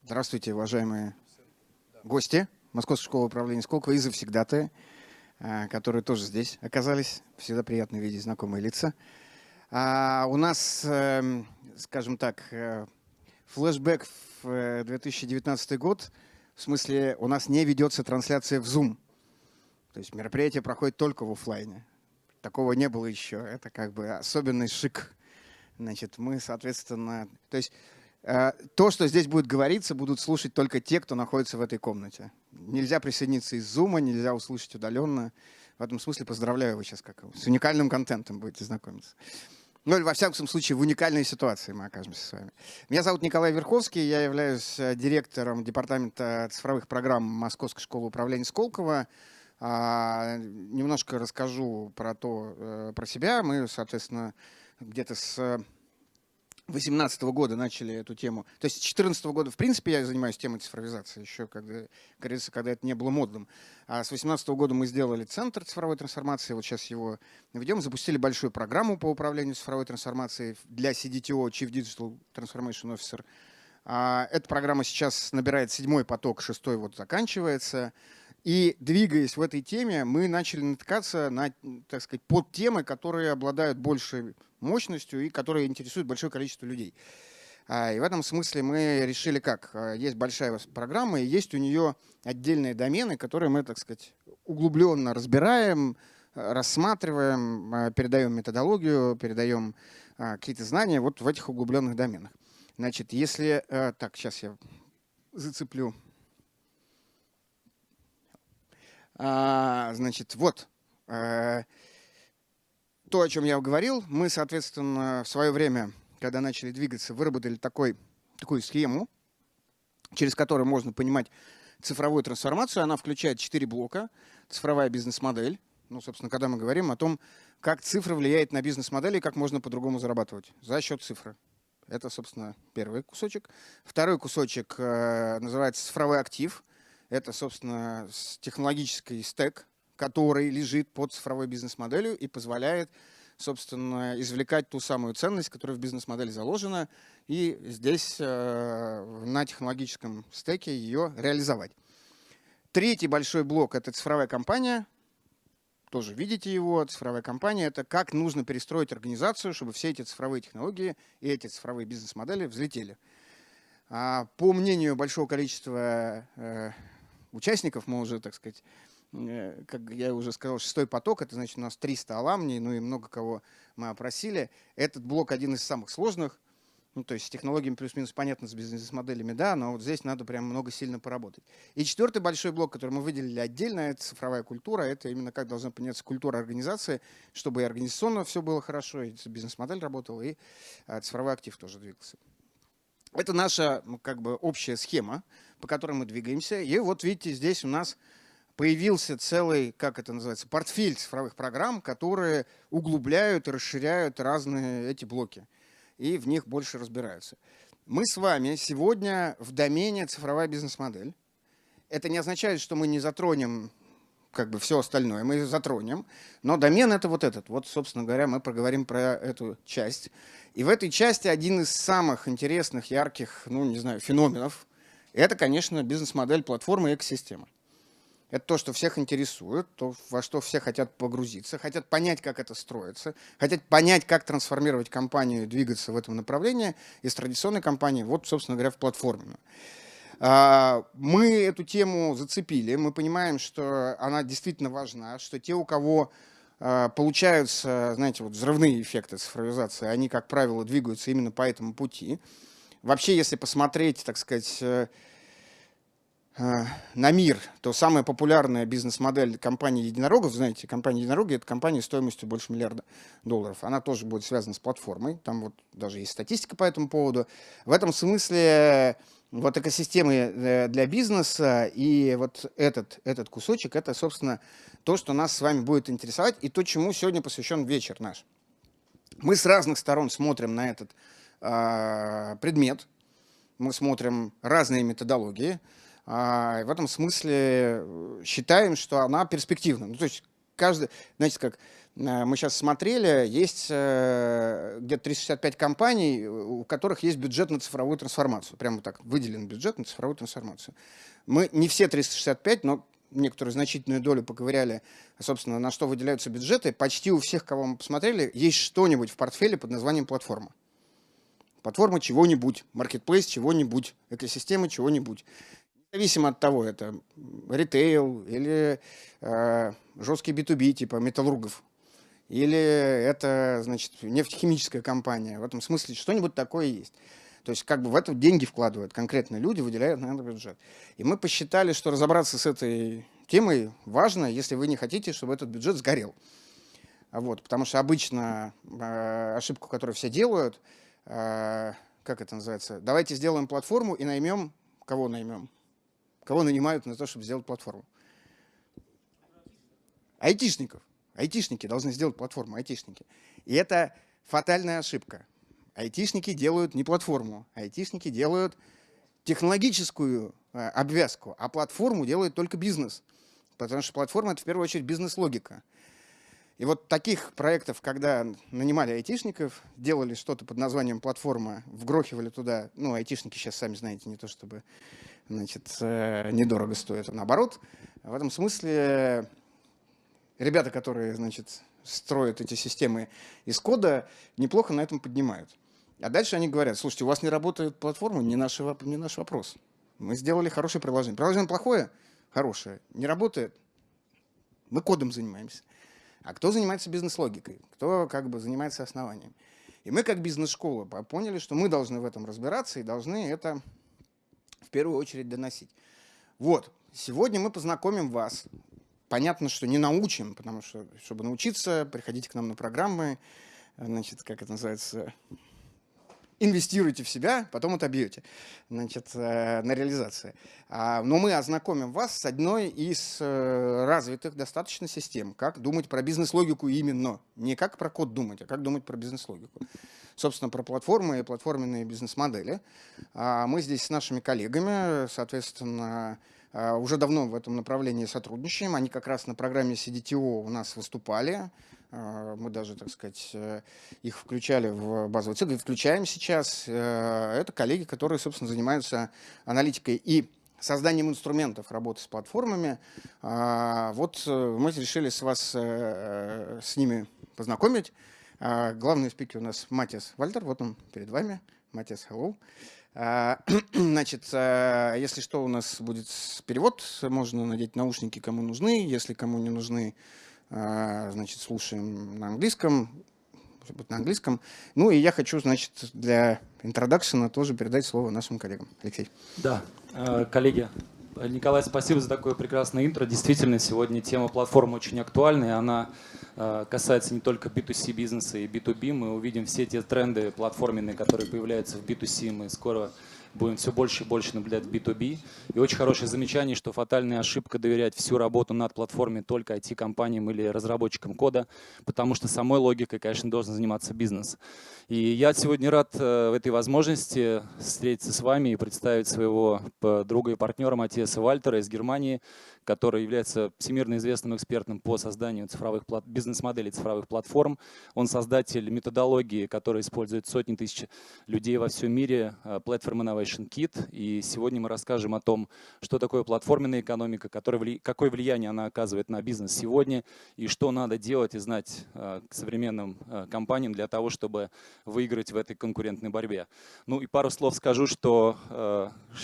Здравствуйте, уважаемые гости Московской школы управления Сколково и завсегдатые, которые тоже здесь оказались. Всегда приятно видеть знакомые лица. У нас, скажем так, флешбэк в 2019 год. В смысле, у нас не ведется трансляция в Zoom. То есть мероприятие проходит только в офлайне. Такого не было еще. Это как бы особенный шик. Значит, мы, соответственно... То есть то, что здесь будет говориться, будут слушать только те, кто находится в этой комнате. Нельзя присоединиться из Zoom, нельзя услышать удаленно. В этом смысле поздравляю вы сейчас с уникальным контентом будете знакомиться. Ну, или во всяком случае, в уникальной ситуации мы окажемся с вами. Меня зовут Николай Верховский, я являюсь директором департамента цифровых программ Московской школы управления Skolkovo. Немножко расскажу про себя. Мы, соответственно, где-то с 2018 года начали эту тему. То есть с 2014 года, в принципе, я занимаюсь темой цифровизации, еще, когда это не было модным. А с 2018 года мы сделали центр цифровой трансформации, вот сейчас его ведем, запустили большую программу по управлению цифровой трансформацией для CDTO, Chief Digital Transformation Officer. Эта программа сейчас набирает 7-й поток, 6-й вот заканчивается. И двигаясь в этой теме, мы начали натыкаться на, так сказать, подтемы, которые обладают большей мощностью и которые интересуют большое количество людей. И в этом смысле мы решили как? Есть большая программа, и есть у нее отдельные домены, которые мы, так сказать, углубленно разбираем, рассматриваем, передаем методологию, передаем какие-то знания вот в этих углубленных доменах. Значит, если... Так, сейчас я зацеплю. Значит, вот то, о чем я говорил. Мы, соответственно, в свое время, когда начали двигаться, выработали такую схему, через которую можно понимать цифровую трансформацию. Она включает 4 блока. Цифровая бизнес-модель. Ну, собственно, когда мы говорим о том, как цифра влияет на бизнес-модель и как можно по-другому зарабатывать за счет цифры. Это, собственно, первый кусочек. Второй кусочек называется цифровой актив. Это, собственно, технологический стек, который лежит под цифровой бизнес-моделью и позволяет, собственно, извлекать ту самую ценность, которая в бизнес-модели заложена, и здесь на технологическом стеке ее реализовать. Третий большой блок – это цифровая компания. Тоже видите его. Цифровая компания – это как нужно перестроить организацию, чтобы все эти цифровые технологии и эти цифровые бизнес-модели взлетели. По мнению большого количества участников, мы уже, так сказать, как я уже сказал, 6-й поток, это значит у нас 300 аламней, ну и много кого мы опросили. Этот блок один из самых сложных. Ну, то есть с технологиями плюс-минус понятно, с бизнес-моделями, да, но вот здесь надо прям много сильно поработать. И 4-й большой блок, который мы выделили отдельно, это цифровая культура. Это именно как должна поменяться культура организации, чтобы и организационно все было хорошо, и бизнес-модель работала, и цифровой актив тоже двигался. Это наша как бы общая схема, по которой мы двигаемся. И вот видите, здесь у нас появился целый, как это называется, портфель цифровых программ, которые углубляют и расширяют разные эти блоки. И в них больше разбираются. Мы с вами сегодня в домене цифровая бизнес-модель. Это не означает, что мы не затронем как бы все остальное, мы затронем. Но домен это вот этот. Вот, собственно говоря, мы проговорим про эту часть. И в этой части один из самых интересных, ярких, ну, не знаю, феноменов – это, конечно, бизнес-модель платформы и экосистемы. Это то, что всех интересует, то, во что все хотят погрузиться, хотят понять, как это строится, хотят понять, как трансформировать компанию и двигаться в этом направлении из традиционной компании, вот, собственно говоря, в платформенную. Мы эту тему зацепили, мы понимаем, что она действительно важна, что те, у кого получаются, знаете, вот взрывные эффекты цифровизации, они, как правило, двигаются именно по этому пути. Вообще, если посмотреть, так сказать, на мир, то самая популярная бизнес-модель компании единорогов, знаете, компания единороги – это компания стоимостью больше $1 миллиарда. Она тоже будет связана с платформой, там вот даже есть статистика по этому поводу. В этом смысле вот экосистемы для бизнеса и вот этот кусочек – это, собственно, то, что нас с вами будет интересовать и то, чему сегодня посвящен вечер наш. Мы с разных сторон смотрим на этот предмет, мы смотрим разные методологии. В этом смысле считаем, что она перспективна. Ну, то есть каждый, знаете, как Мы сейчас смотрели, есть где-то 365 компаний, у которых есть бюджет на цифровую трансформацию. Прямо так, выделен бюджет на цифровую трансформацию. Мы не все 365, но некоторую значительную долю поковыряли, собственно, на что выделяются бюджеты. Почти у всех, кого мы посмотрели, есть что-нибудь в портфеле под названием платформа. Платформа чего-нибудь, маркетплейс чего-нибудь, экосистема чего-нибудь. Независимо от того, это ритейл или жесткий B2B типа металлургов, или это, значит, нефтехимическая компания. В этом смысле что-нибудь такое есть. То есть как бы в это деньги вкладывают конкретные люди, выделяют на это бюджет. И мы посчитали, что разобраться с этой темой важно, если вы не хотите, чтобы этот бюджет сгорел. Вот, потому что обычно ошибку, которую все делают, как это называется, давайте сделаем платформу и наймем, кого наймем? Кого нанимают на то, чтобы сделать платформу? Айтишников. Айтишники должны сделать платформу, айтишники. И это фатальная ошибка. Айтишники делают не платформу, айтишники делают технологическую обвязку, а платформу делает только бизнес. Потому что платформа — это в первую очередь бизнес-логика. И вот таких проектов, когда нанимали айтишников, делали что-то под названием платформа, вгрохивали туда, ну, айтишники сейчас, сами знаете, не то чтобы, значит, недорого стоят, а наоборот. В этом смысле ребята, которые, значит, строят эти системы из кода, неплохо на этом поднимают. А дальше они говорят: слушайте, у вас не работает платформа, не наш вопрос. Мы сделали хорошее приложение. Приложение плохое? Хорошее. Не работает? Мы кодом занимаемся. А кто занимается бизнес-логикой? Кто как бы занимается основанием? И мы как бизнес-школа поняли, что мы должны в этом разбираться и должны это в первую очередь доносить. Вот. Сегодня мы познакомим вас. Понятно, что не научим, потому что, чтобы научиться, приходите к нам на программы, значит, как это называется, инвестируйте в себя, потом отобьете, значит, на реализации. Но мы ознакомим вас с одной из развитых достаточно систем, как думать про бизнес-логику именно. Не как про код думать, а как думать про бизнес-логику. Собственно, про платформы и платформенные бизнес-модели. Мы здесь с нашими коллегами, соответственно, уже давно в этом направлении сотрудничаем. Они как раз на программе CDTO у нас выступали. Мы даже, так сказать, их включали в базовый цикл, включаем сейчас. Это коллеги, которые, собственно, занимаются аналитикой и созданием инструментов работы с платформами. Вот мы решили с ними познакомить. Главный спикер у нас Вальтер, вот он перед вами. Матиас, hello. Значит, если что, у нас будет перевод, можно надеть наушники, кому нужны, если кому не нужны, значит, слушаем на английском, на английском. Ну и я хочу, значит, для интродакшена тоже передать слово нашим коллегам. Алексей. Да, коллеги, Николай, спасибо за такое прекрасное интро. Действительно, сегодня тема платформы очень актуальна, и она касается не только B2C бизнеса и B2B. Мы увидим все те тренды платформенные, которые появляются в B2C. Мы скоро будем все больше и больше наблюдать в B2B. И очень хорошее замечание, что фатальная ошибка доверять всю работу над платформой только IT-компаниям или разработчикам кода, потому что самой логикой, конечно, должен заниматься бизнес. И я сегодня рад в этой возможности встретиться с вами и представить своего друга и партнера Матиаса Вальтера из Германии, который является всемирно известным экспертом по созданию бизнес-моделей цифровых платформ. Он создатель методологии, которая использует сотни тысяч людей во всем мире, Платформенная. И сегодня мы расскажем о том, что такое платформенная экономика, какое влияние она оказывает на бизнес сегодня и что надо делать и знать современным компаниям для того, чтобы выиграть в этой конкурентной борьбе. Ну и пару слов скажу, что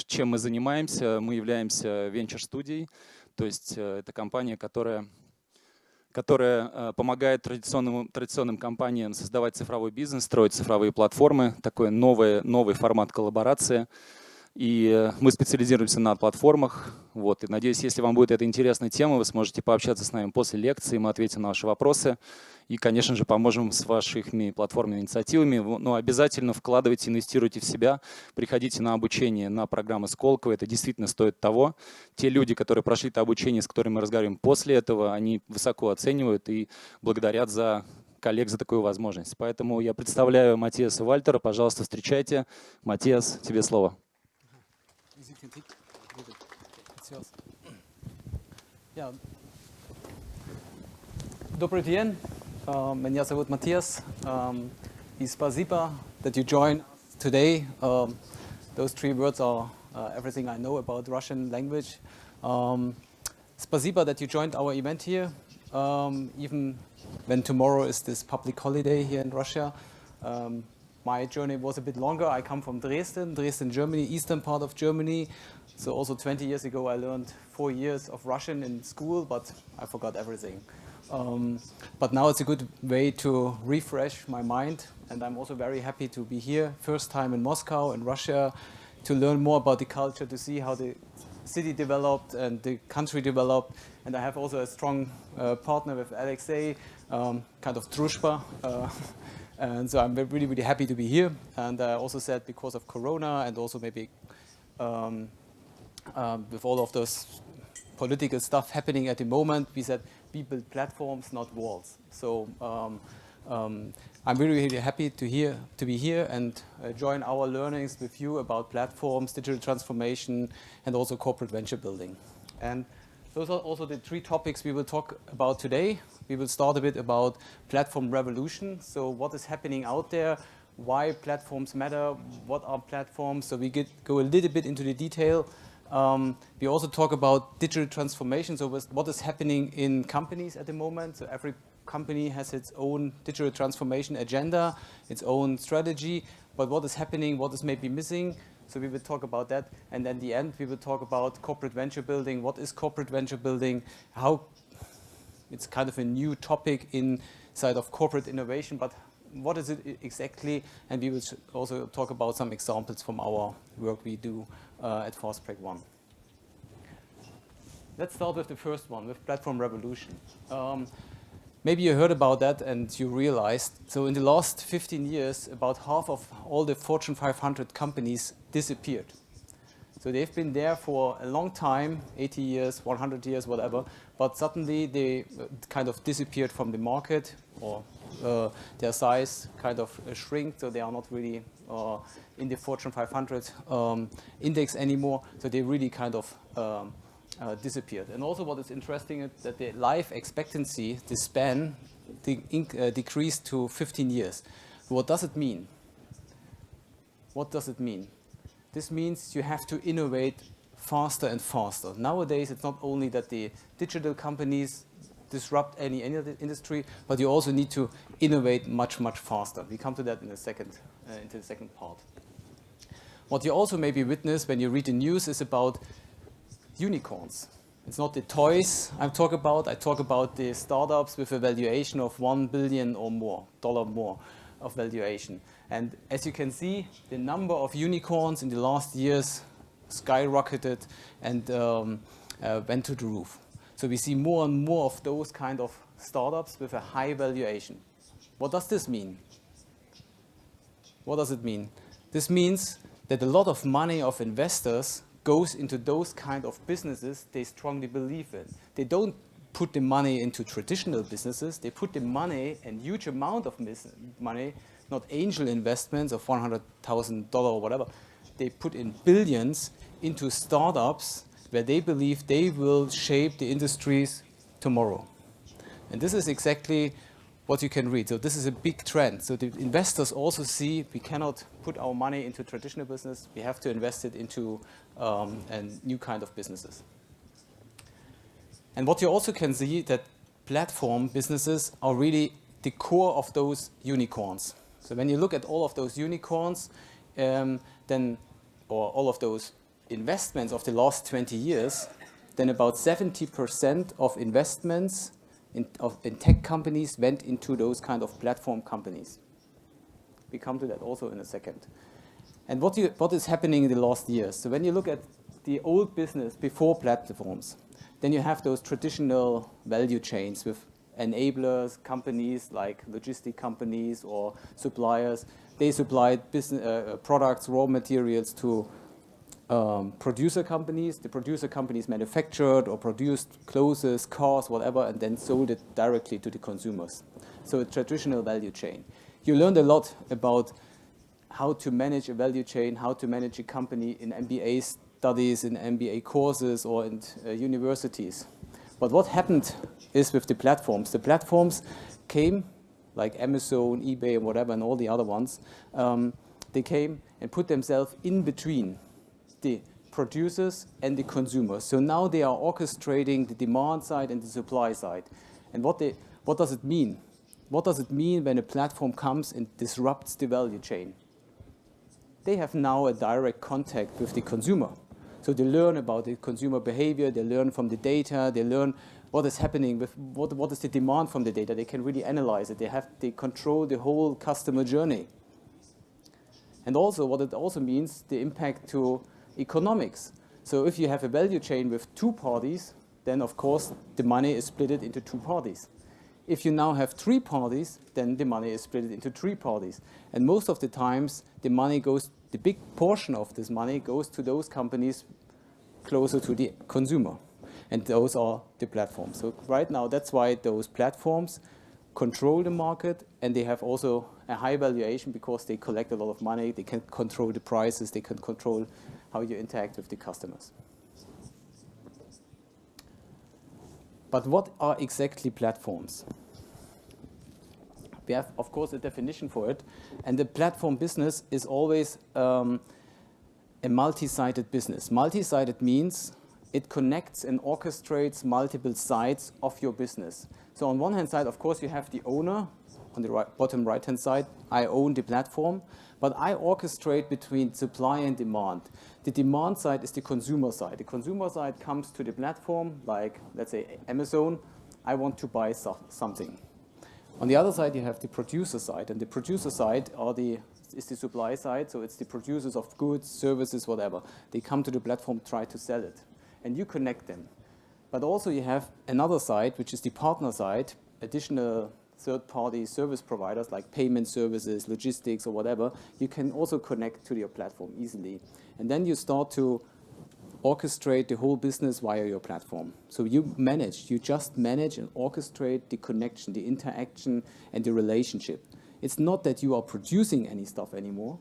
чем мы занимаемся. Мы являемся венчур-студией, то есть это компания, которая помогает традиционным компаниям создавать цифровой бизнес, строить цифровые платформы, такой новый формат коллаборации. И мы специализируемся на платформах. Вот. И надеюсь, если вам будет эта интересная тема, вы сможете пообщаться с нами после лекции, мы ответим на ваши вопросы. И, конечно же, поможем с вашими платформенными инициативами. Но обязательно вкладывайте, инвестируйте в себя, приходите на обучение на программы Skolkovo. Это действительно стоит того. Те люди, которые прошли это обучение, с которыми мы разговариваем после этого, они высоко оценивают и благодарят коллег за такую возможность. Поэтому я представляю Матиаса Вальтера. Пожалуйста, встречайте. Матиас, тебе слово. Добрый день. Меня зовут Матиас. И спасибо that you join us today. Those three words are everything I know about Russian language. Spasibo that you joined our event here, even when tomorrow is this public holiday here in Russia. My journey was a bit longer. I come from Dresden, Germany, eastern part of Germany. So also 20 years ago I learned 4 years of Russian in school, but I forgot everything. But now it's a good way to refresh my mind, and I'm also very happy to be here, first time in Moscow, in Russia, to learn more about the culture, to see how the city developed and the country developed. And I have also a strong partner with Alexei, kind of drushba. And so I'm really, really happy to be here. And I also said because of Corona and also maybe with all of those political stuff happening at the moment, we said we build platforms, not walls. So I'm really, really happy to be here and join our learnings with you about platforms, digital transformation, and also corporate venture building. And those are also the three topics we will talk about today. We will start a bit about platform revolution. So what is happening out there, why platforms matter, what are platforms. So we go a little bit into the detail. We also talk about digital transformation, so what is happening in companies at the moment. So every company has its own digital transformation agenda, its own strategy, but what is happening, what is maybe missing. So we will talk about that. And then at the end, we will talk about corporate venture building. What is corporate venture building? How it's kind of a new topic inside of corporate innovation, but what is it exactly? And we will also talk about some examples from our work we do at Fast Track 1. Let's start with the first one, with platform revolution. Maybe you heard about that and you realized, so in the last 15 years, about half of all the Fortune 500 companies disappeared. So they've been there for a long time, 80 years, 100 years, whatever, but suddenly they kind of disappeared from the market, or their size kind of shrink, so they are not really in the Fortune 500 index anymore, so they really kind of disappeared. And also what is interesting is that the life expectancy, the span, decreased to 15 years. What does it mean? What does it mean? This means you have to innovate faster and faster. Nowadays, it's not only that the digital companies disrupt any industry, but you also need to innovate much, much faster. We come to that in a second, into the second part. What you also maybe witness when you read the news is about unicorns. It's not the toys I talk about. I talk about the startups with a valuation of $1 billion or more, of valuation. And as you can see, the number of unicorns in the last years skyrocketed and went to the roof. So we see more and more of those kind of startups with a high valuation. What does this mean? What does it mean? This means that a lot of money of investors goes into those kind of businesses they strongly believe in. They don't put the money into traditional businesses. They put the money, and huge amount of money, not angel investments of $100,000 or whatever. They put in billions into startups where they believe they will shape the industries tomorrow. And this is exactly what you can read. So this is a big trend. So the investors also see we cannot put our money into traditional business. We have to invest it into a new kind of businesses. And what you also can see that platform businesses are really the core of those unicorns. So when you look at all of those unicorns, or all of those investments of the last 20 years, then about 70% of investments in tech companies went into those kind of platform companies. We come to that also in a second. And what is happening in the last years? So when you look at the old business before platforms, then you have those traditional value chains with enablers, companies like logistic companies or suppliers. They supplied business, products, raw materials to producer companies. The producer companies manufactured or produced clothes, cars, whatever, and then sold it directly to the consumers. So a traditional value chain. You learned a lot about how to manage a value chain, how to manage a company in MBA studies, in MBA courses, or in universities. But what happened is with the platforms came like Amazon, eBay, and whatever, and all the other ones, they came and put themselves in between the producers and the consumers. So now they are orchestrating the demand side and the supply side. And what does it mean? What does it mean when a platform comes and disrupts the value chain? They have now a direct contact with the consumer. So they learn about the consumer behavior, they learn from the data, they learn what is happening with what is the demand from the data. They can really analyze it. They control the whole customer journey. And also what it also means, the impact to economics. So if you have a value chain with two parties, then of course the money is split into two parties. If you now have three parties, then the money is split into three parties. And most of the times, the big portion of this money goes to those companies closer to the consumer. And those are the platforms. So right now, that's why those platforms control the market, and they have also a high valuation because they collect a lot of money, they can control the prices, they can control how you interact with the customers. But what are exactly platforms? We have, of course, a definition for it. And the platform business is always a multi-sided business. Multi-sided means it connects and orchestrates multiple sides of your business. So on one hand side, of course, you have the owner. On the bottom right-hand side, I own the platform. But I orchestrate between supply and demand. The demand side is the consumer side. The consumer side comes to the platform, like, let's say, Amazon. I want to buy something. On the other side, you have the producer side. And the producer side is the supply side. So it's the producers of goods, services, whatever. They come to the platform, try to sell it. And you connect them. But also you have another side, which is the partner side, additional third-party service providers like payment services, logistics, or whatever. You can also connect to your platform easily. And then you start to orchestrate the whole business via your platform. So you just manage and orchestrate the connection, the interaction, and the relationship. It's not that you are producing any stuff anymore.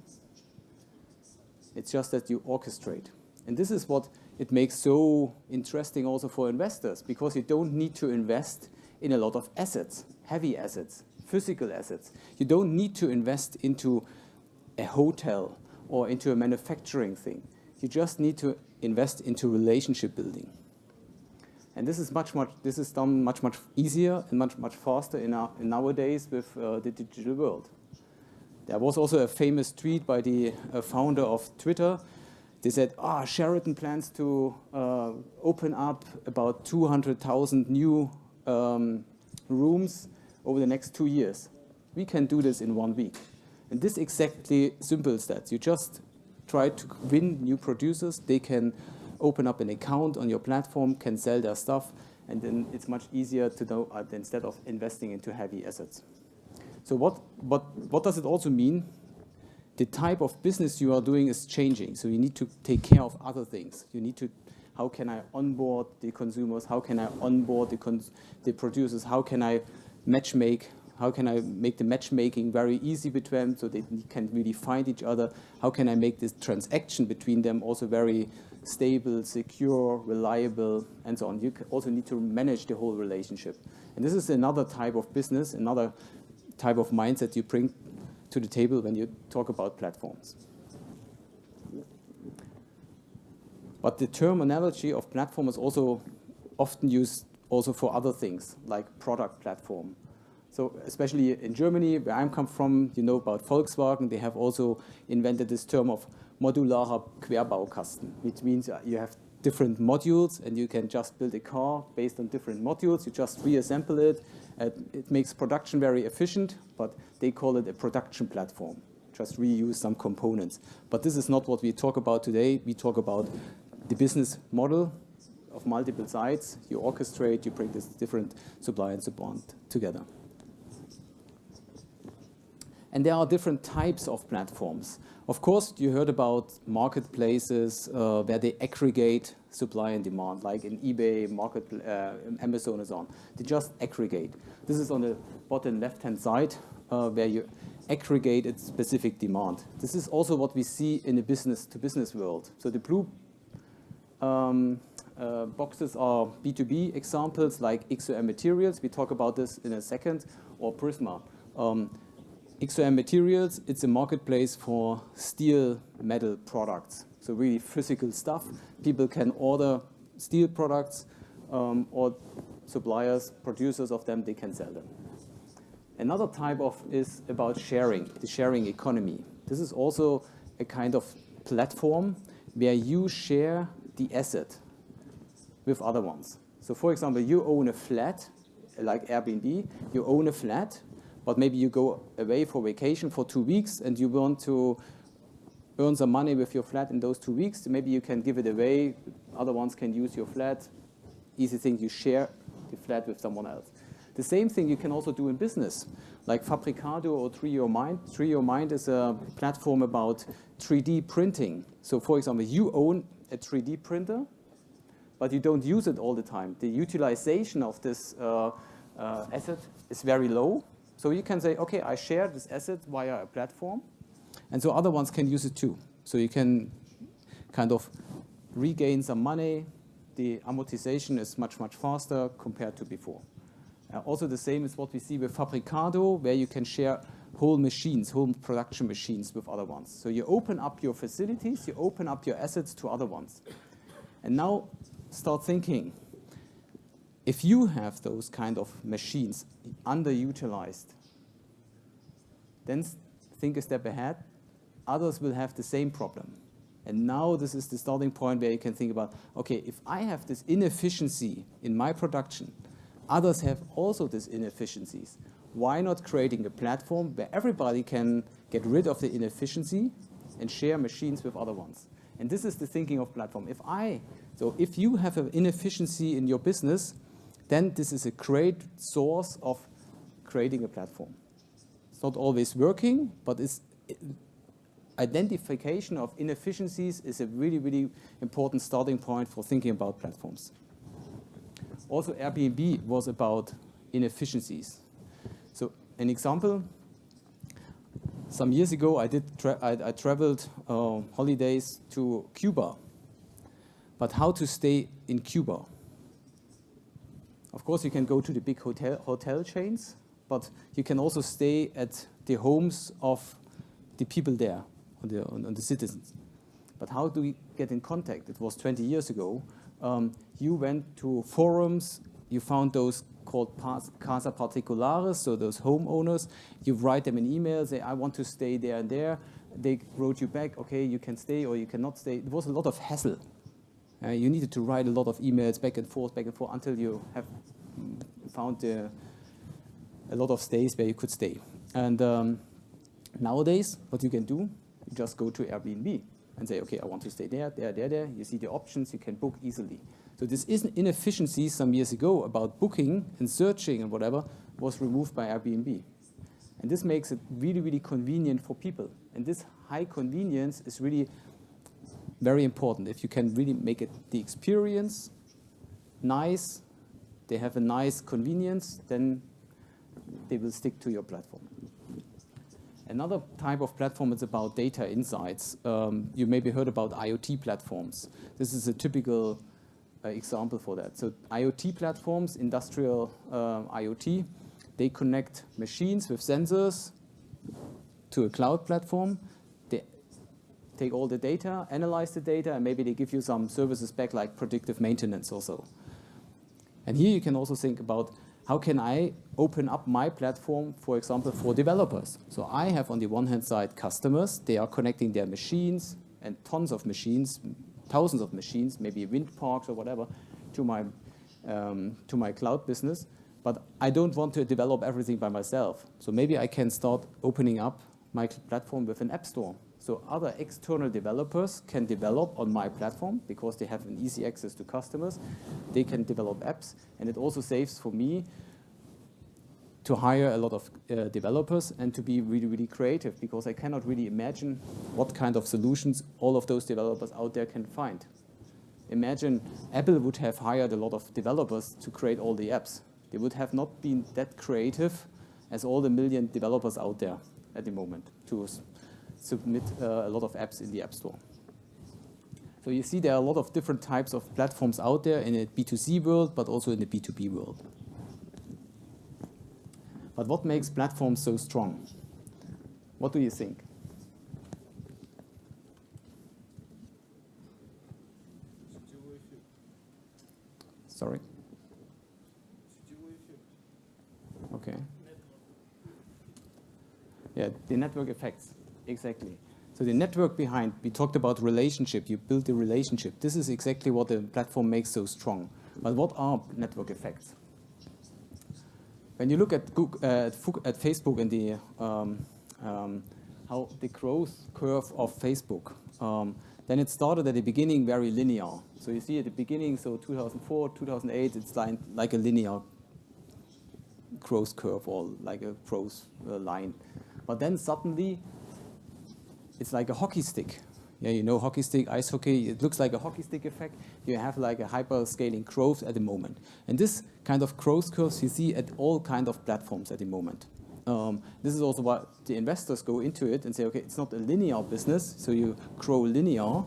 It's just that you orchestrate. And this is what it makes so interesting also for investors, because you don't need to invest in a lot of assets, heavy assets, physical assets. You don't need to invest into a hotel or into a manufacturing thing. You just need to invest into relationship building. And this is done much easier and much faster in nowadays with the digital world. There was also a famous tweet by the founder of Twitter. They said, Sheraton plans to open up about 200,000 new rooms over the next 2 years. We can do this in 1 week. And this exactly symbols that. You just try to win new producers. They can open up an account on your platform, can sell their stuff, and then it's much easier to know instead of investing into heavy assets. So what does it also mean? The type of business you are doing is changing. So you need to take care of other things. You need to, how can I onboard the consumers? How can I onboard the producers? How can I matchmake? How can I make the matchmaking very easy between them so they can really find each other? How can I make this transaction between them also very stable, secure, reliable, and so on? You also need to manage the whole relationship. And this is another type of business, another type of mindset you bring to the table when you talk about platforms. But the terminology of platform is also often used also for other things, like product platform. So especially in Germany, where I come from, you know about Volkswagen. They have also invented this term of modularer Querbaukasten, which means you have different modules and you can just build a car based on different modules. You just reassemble it. It makes production very efficient, but they call it a production platform. Just reuse some components. But this is not what we talk about today. We talk about the business model of multiple sides. You orchestrate, you bring this different supply and support together. And there are different types of platforms. Of course, you heard about marketplaces where they aggregate supply and demand, like in eBay, Amazon, and so on. They just aggregate. This is on the bottom left-hand side, where you aggregate its specific demand. This is also what we see in the business-to-business world. So the blue boxes are B2B examples, like XOM Materials. We talk about this in a second, or Prisma. XOM Materials, it's a marketplace for steel metal products. So really physical stuff. People can order steel products or suppliers, producers of them, they can sell them. Another type of is about sharing, the sharing economy. This is also a kind of platform where you share the asset with other ones. So for example, you own a flat, like Airbnb, you own a flat, but maybe you go away for vacation for 2 weeks and you want to earn some money with your flat in those 2 weeks. Maybe you can give it away, other ones can use your flat. Easy thing, you share the flat with someone else. The same thing you can also do in business, like Fabricado or 3Your Mind. 3Your Mind is a platform about 3D printing. So for example, you own a 3D printer, but you don't use it all the time. The utilization of this asset is very low. So you can say, okay, I share this asset via a platform, and so other ones can use it too. So you can kind of regain some money. The amortization is much, much faster compared to before. Also the same is what we see with Fabricado, where you can share whole machines, whole production machines with other ones. So you open up your facilities, you open up your assets to other ones. And now start thinking, if you have those kind of machines underutilized, then think a step ahead. Others will have the same problem. And now this is the starting point where you can think about, okay, if I have this inefficiency in my production, others have also these inefficiencies. Why not creating a platform where everybody can get rid of the inefficiency and share machines with other ones? And this is the thinking of platform. If you have an inefficiency in your business, then this is a great source of creating a platform. It's not always working, but it's identification of inefficiencies is a really, really important starting point for thinking about platforms. Also, Airbnb was about inefficiencies. So an example, some years ago I traveled holidays to Cuba. But how to stay in Cuba? Of course, you can go to the big hotel chains, but you can also stay at the homes of the people there, on the citizens. But how do we get in contact? It was 20 years ago. You went to forums, you found those called Casa Particulares, so those homeowners. You write them an email, say, I want to stay there and there. They wrote you back, okay, you can stay or you cannot stay. It was a lot of hassle. You needed to write a lot of emails back and forth, until you have found a lot of stays where you could stay. And nowadays, what you can do, you just go to Airbnb and say, okay, I want to stay there. You see the options, you can book easily. So this inefficiency some years ago about booking and searching and whatever was removed by Airbnb. And this makes it really, really convenient for people. And this high convenience is really very important. If you can really make it the experience nice, they have a nice convenience, then they will stick to your platform. Another type of platform is about data insights. You maybe heard about IoT platforms. This is a typical example for that. So IoT platforms, industrial IoT, they connect machines with sensors to a cloud platform. They take all the data, analyze the data, and maybe they give you some services back like predictive maintenance also. And here you can also think about how can I open up my platform, for example, for developers. So I have on the one hand side customers, they are connecting their machines and tons of machines, thousands of machines, maybe wind parks or whatever, to my cloud business. But I don't want to develop everything by myself. So maybe I can start opening up my platform with an app store. So other external developers can develop on my platform because they have an easy access to customers. They can develop apps, and it also saves for me to hire a lot of developers and to be really, really creative, because I cannot really imagine what kind of solutions all of those developers out there can find. Imagine Apple would have hired a lot of developers to create all the apps. They would have not been that creative as all the million developers out there at the moment to submit a lot of apps in the App Store. So you see there are a lot of different types of platforms out there in the B2C world, but also in the B2B world. But what makes platforms so strong? What do you think? Sorry? Okay. Yeah, the network effects, exactly. So the network behind, we talked about relationship, you build the relationship. This is exactly what the platform makes so strong. But what are network effects? When you look at Google, at Facebook and the, how the growth curve of Facebook, then it started at the beginning very linear. So you see at the beginning, so 2004, 2008, it's like a linear growth curve or like a growth line. But then suddenly, it's like a hockey stick. Yeah, you know hockey stick, ice hockey, it looks like a hockey stick effect. You have like a hyper-scaling growth at the moment. And this kind of growth curves you see at all kind of platforms at the moment. This is also why the investors go into it and say, okay, it's not a linear business, so you grow linear.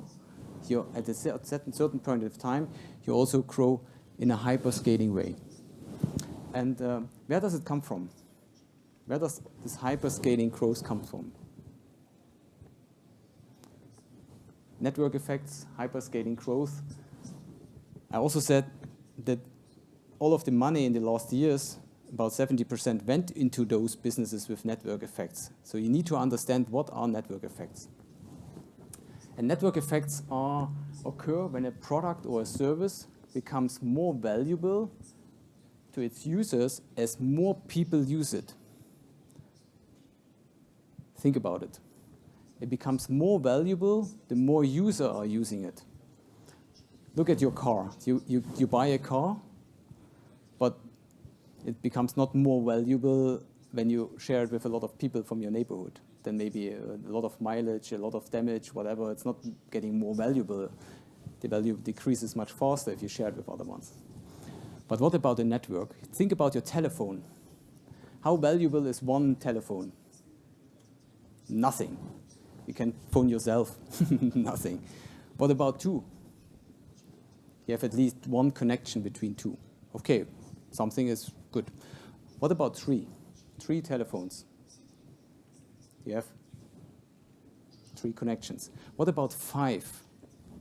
You at a certain point of time, you also grow in a hyper-scaling way. And where does it come from? Where does this hyper-scaling growth come from? Network effects, hyper-scaling growth. I also said that all of the money in the last years, about 70%, went into those businesses with network effects. So you need to understand what are network effects. And network effects occur when a product or a service becomes more valuable to its users as more people use it. Think about it. It becomes more valuable the more users are using it. Look at your car. You buy a car, but it becomes not more valuable when you share it with a lot of people from your neighborhood. Then maybe a lot of mileage, a lot of damage, whatever. It's not getting more valuable. The value decreases much faster if you share it with other ones. But what about the network? Think about your telephone. How valuable is one telephone? Nothing. You can phone yourself. Nothing. What about two? You have at least one connection between two. Okay, something is good. What about three? 3 telephones. You have 3 connections. What about 5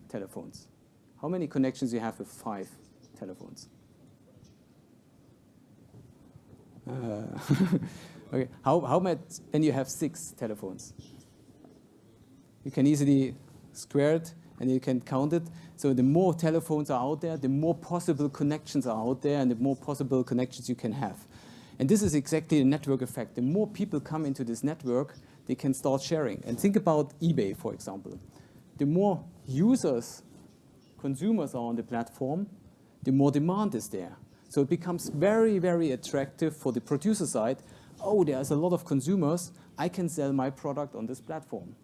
telephones? How many connections do you have with 5 telephones? Okay. How much when you have 6 telephones? You can easily square it and you can count it. So the more telephones are out there, the more possible connections are out there and the more possible connections you can have. And this is exactly the network effect. The more people come into this network, they can start sharing. And think about eBay, for example. The more users, consumers are on the platform, the more demand is there. So it becomes very, very attractive for the producer side. Oh, there's a lot of consumers. I can sell my product on this platform.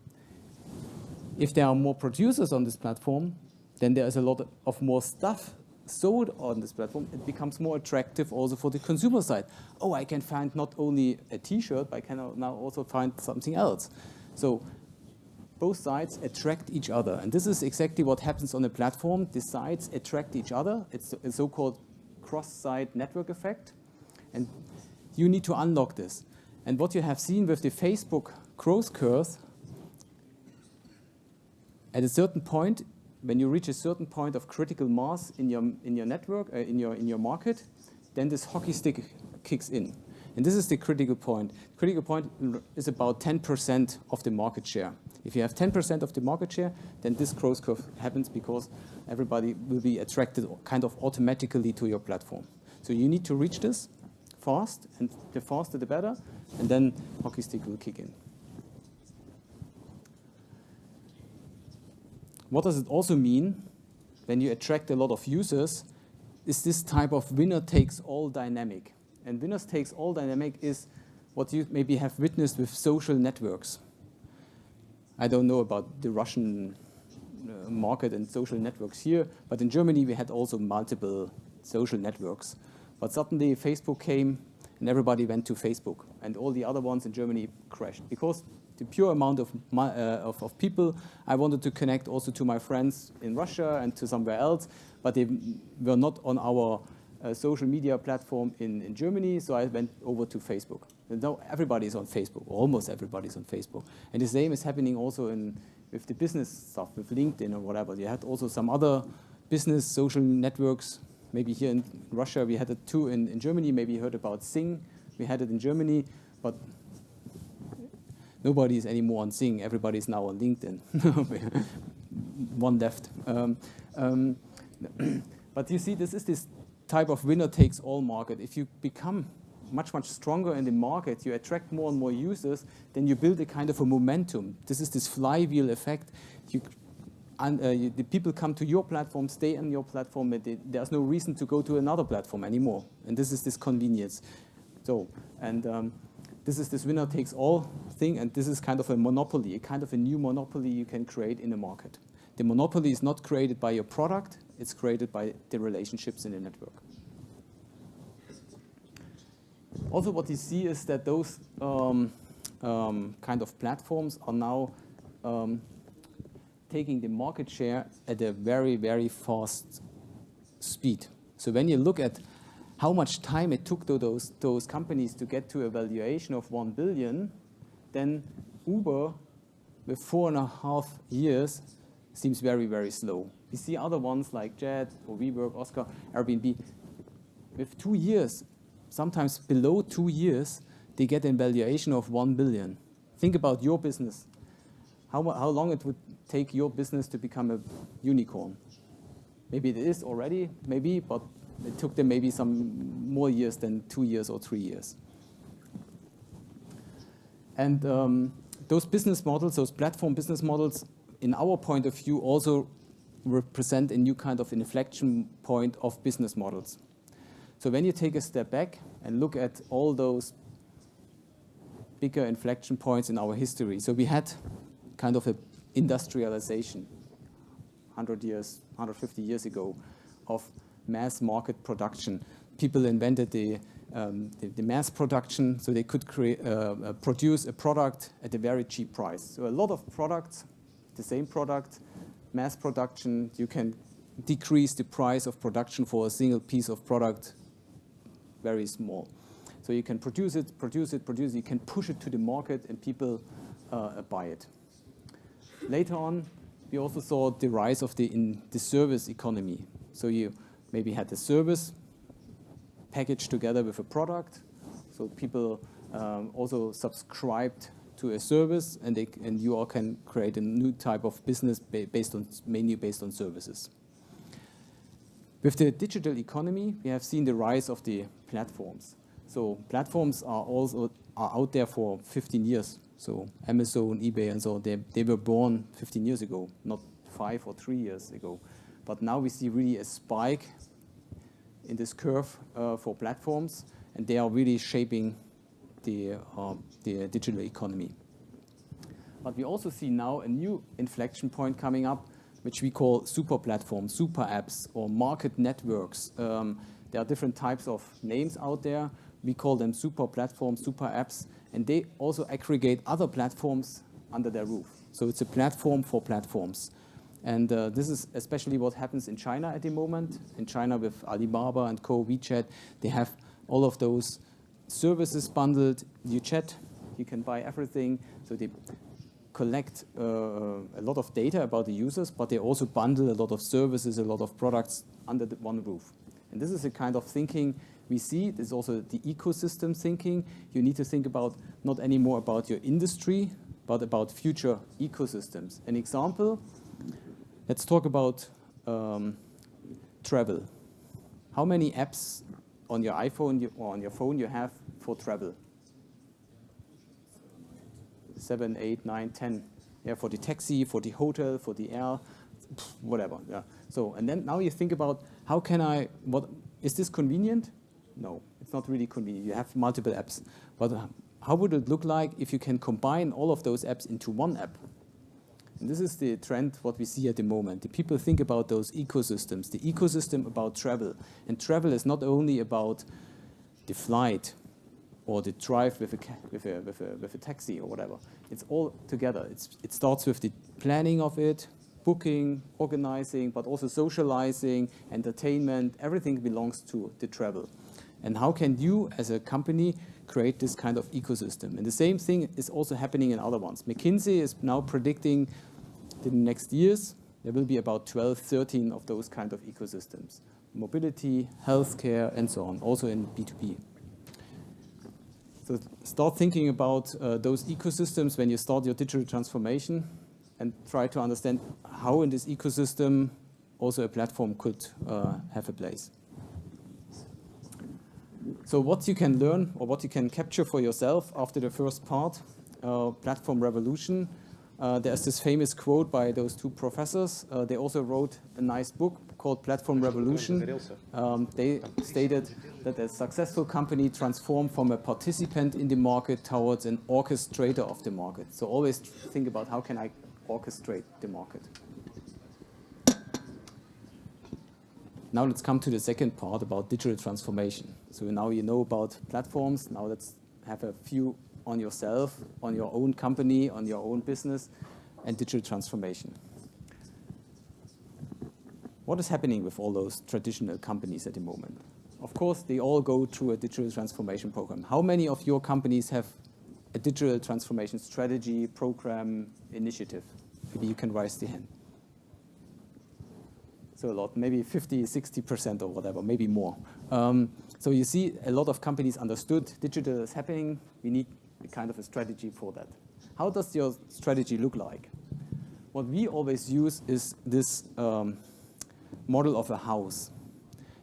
If there are more producers on this platform, then there is a lot of more stuff sold on this platform. It becomes more attractive also for the consumer side. Oh, I can find not only a T-shirt, but I can now also find something else. So both sides attract each other. And this is exactly what happens on a platform. The sides attract each other. It's a so-called cross-site network effect. And you need to unlock this. And what you have seen with the Facebook growth curve, at a certain point, when you reach a certain point of critical mass in your network, in your market, then this hockey stick kicks in. And this is the critical point. Critical point is about 10% of the market share. If you have 10% of the market share, then this growth curve happens because everybody will be attracted kind of automatically to your platform. So you need to reach this fast, and the faster the better, and then hockey stick will kick in. What does it also mean when you attract a lot of users is this type of winner-takes-all dynamic. And winner-takes-all dynamic is what you maybe have witnessed with social networks. I don't know about the Russian market and social networks here, but in Germany we had also multiple social networks. But suddenly Facebook came and everybody went to Facebook, and all the other ones in Germany crashed because the pure amount of people. I wanted to connect also to my friends in Russia and to somewhere else, but they were not on our social media platform in Germany, so I went over to Facebook. And now everybody's on Facebook, or almost everybody's on Facebook. And the same is happening also with the business stuff, with LinkedIn or whatever. You had also some other business social networks. Maybe here in Russia we had it too in Germany. Maybe you heard about Sing. We had it in Germany, but nobody is anymore on Sing. Everybody's now on LinkedIn. One left. But you see, this is this type of winner-takes-all market. If you become much, much stronger in the market, you attract more and more users, then you build a kind of a momentum. This is this flywheel effect. The people come to your platform, stay on your platform, and there's no reason to go to another platform anymore. And this is this convenience. So, and this is this winner-takes-all thing, and this is kind of a monopoly, a kind of a new monopoly you can create in a market. The monopoly is not created by your product, it's created by the relationships in the network. Also what you see is that those kind of platforms are now taking the market share at a very, very fast speed. So when you look at how much time it took to those companies to get to a valuation of 1 billion, then Uber, with 4.5 years, seems very, very slow. We see other ones like Jet or WeWork, Oscar, Airbnb. With 2 years, sometimes below 2 years, they get a valuation of 1 billion. Think about your business. How long it would take your business to become a unicorn? Maybe it is already, maybe, but it took them maybe some more years than 2 years or 3 years. And those business models, those platform business models, in our point of view, also represent a new kind of inflection point of business models. So when you take a step back and look at all those bigger inflection points in our history, so we had kind of an industrialization 100 years, 150 years ago of mass market production. People invented the mass production so they could produce a product at a very cheap price. So a lot of products, the same product, mass production, you can decrease the price of production for a single piece of product very small. So you can produce it, you can push it to the market and people buy it. Later on, we also saw the rise of the service economy. So you maybe had the service packaged together with a product. So people also subscribed to a service, and you all can create a new type of business mainly based on services. With the digital economy, we have seen the rise of the platforms. So platforms are out there for 15 years. So Amazon, eBay, and so on, they were born 15 years ago, not 5 or 3 years ago. But now we see really a spike in this curve for platforms, and they are really shaping the digital economy. But we also see now a new inflection point coming up, which we call super platforms, super apps, or market networks. There are different types of names out there. We call them super platforms, super apps, and they also aggregate other platforms under their roof. So it's a platform for platforms. And this is especially what happens in China at the moment. In China with Alibaba and Co, WeChat, they have all of those services bundled. You chat, you can buy everything. So they collect a lot of data about the users, but they also bundle a lot of services, a lot of products under one roof. And this is a kind of thinking we see. There's also the ecosystem thinking. You need to think about not anymore about your industry, but about future ecosystems. An example, let's talk about travel. How many apps on your iPhone or on your phone you have for travel? 7, 8, 9, 10. Yeah, for the taxi, for the hotel, for the air, whatever. Yeah. So, and then now you think about how can is this convenient? No, it's not really convenient. You have multiple apps. But how would it look like if you can combine all of those apps into one app? And this is the trend, what we see at the moment. The people think about those ecosystems, the ecosystem about travel. And travel is not only about the flight or the drive with a taxi or whatever. It's all together. It starts with the planning of it, booking, organizing, but also socializing, entertainment, everything belongs to the travel. And how can you, as a company, create this kind of ecosystem? And the same thing is also happening in other ones. McKinsey is now predicting that in the next years, there will be about 12, 13 of those kind of ecosystems. Mobility, healthcare, and so on, also in B2B. So start thinking about those ecosystems when you start your digital transformation, and try to understand how in this ecosystem also a platform could have a place. So what you can learn or what you can capture for yourself after the first part, platform revolution. There's this famous quote by those two professors. They also wrote a nice book called Platform Revolution. They stated that a successful company transformed from a participant in the market towards an orchestrator of the market. So always think about how can I orchestrate the market. Now let's come to the second part about digital transformation. So now you know about platforms. Now let's have a few on yourself, on your own company, on your own business, and digital transformation. What is happening with all those traditional companies at the moment? Of course, they all go through a digital transformation program. How many of your companies have a digital transformation strategy, program, initiative? Maybe you can raise the hand. So a lot, maybe 50, 60% or whatever, maybe more. So you see a lot of companies understood digital is happening. We need a kind of a strategy for that. How does your strategy look like? What we always use is this model of a house.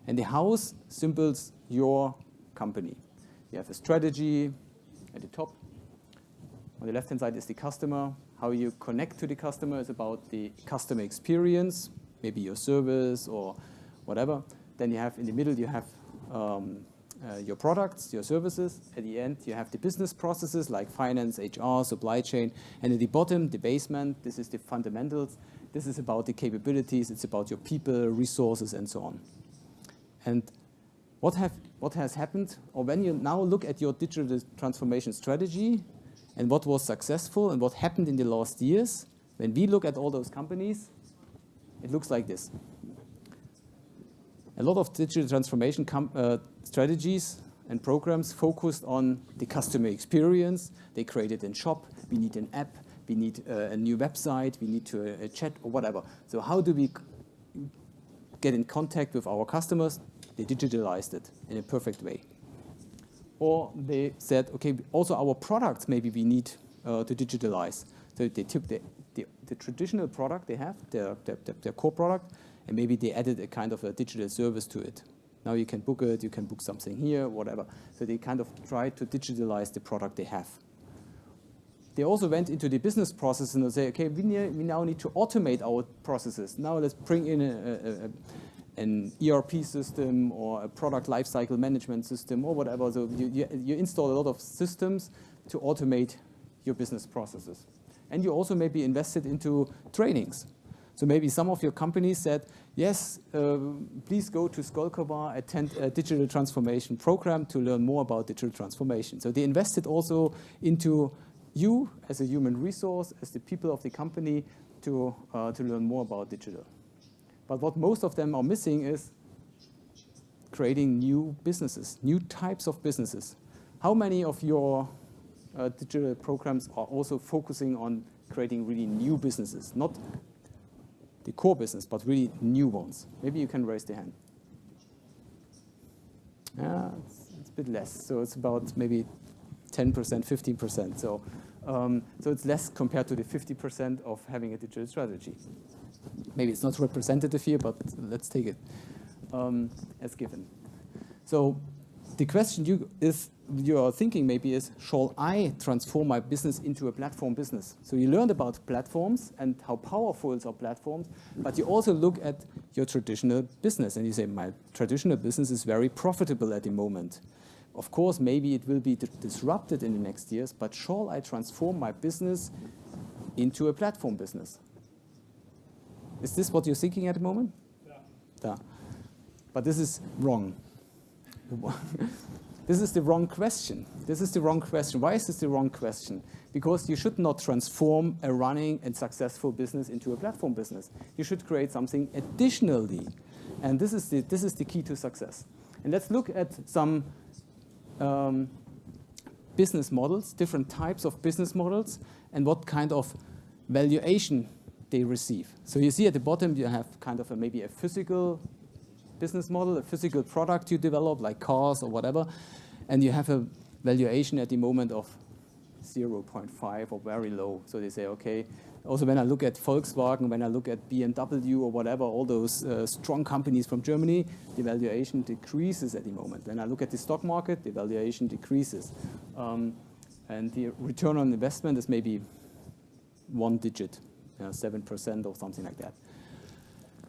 And the house symbols your company. You have a strategy at the top. On the left-hand side is the customer. How you connect to the customer is about the customer experience, maybe your service or whatever. Then you have, in the middle, you have your products, your services. At the end, you have the business processes like finance, HR, supply chain. And at the bottom, the basement, this is the fundamentals. This is about the capabilities. It's about your people, resources, and so on. And what has happened, or when you now look at your digital transformation strategy and what was successful and what happened in the last years, when we look at all those companies, it looks like this. A lot of digital transformation strategies and programs focused on the customer experience. They created a shop. We need an app. We need a new website. We need a chat or whatever. So how do we get in contact with our customers? They digitalized it in a perfect way. Or they said, okay, also our products maybe we need to digitalize. So they took the traditional product they have, their core product, and maybe they added a kind of a digital service to it. Now you can book it, you can book something here, whatever. So they kind of tried to digitalize the product they have. They also went into the business process and they say, okay, we now need to automate our processes. Now let's bring in an ERP system or a product lifecycle management system or whatever. So you install a lot of systems to automate your business processes. And you also maybe invested into trainings. So maybe some of your companies said, yes, please go to Skolkovo, attend a digital transformation program to learn more about digital transformation. So they invested also into you as a human resource, as the people of the company to learn more about digital. But what most of them are missing is creating new businesses, new types of businesses. How many of your digital programs are also focusing on creating really new businesses, not the core business, but really new ones? Maybe you can raise the hand. Yeah, it's a bit less. So it's about maybe 10%, 15%. So it's less compared to the 50% of having a digital strategy. Maybe it's not representative here, but let's take it as given. So the question you are thinking maybe is, shall I transform my business into a platform business? So you learned about platforms and how powerful are platforms, but you also look at your traditional business and you say, my traditional business is very profitable at the moment. Of course, maybe it will be disrupted in the next years, but shall I transform my business into a platform business? Is this what you're thinking at the moment? Yeah. But this is wrong. this is the wrong question. This is the wrong question. Why is this the wrong question? Because you should not transform a running and successful business into a platform business. You should create something additionally. And this is the key to success. And let's look at some business models, different types of business models, and what kind of valuation they receive. So you see at the bottom you have kind of maybe a physical business model, a physical product you develop, like cars or whatever, and you have a valuation at the moment of 0.5 or very low. So they say, okay, also when I look at Volkswagen, when I look at BMW or whatever, all those strong companies from Germany, the valuation decreases at the moment. When I look at the stock market, the valuation decreases. And the return on investment is maybe 1 digit, 7% or something like that.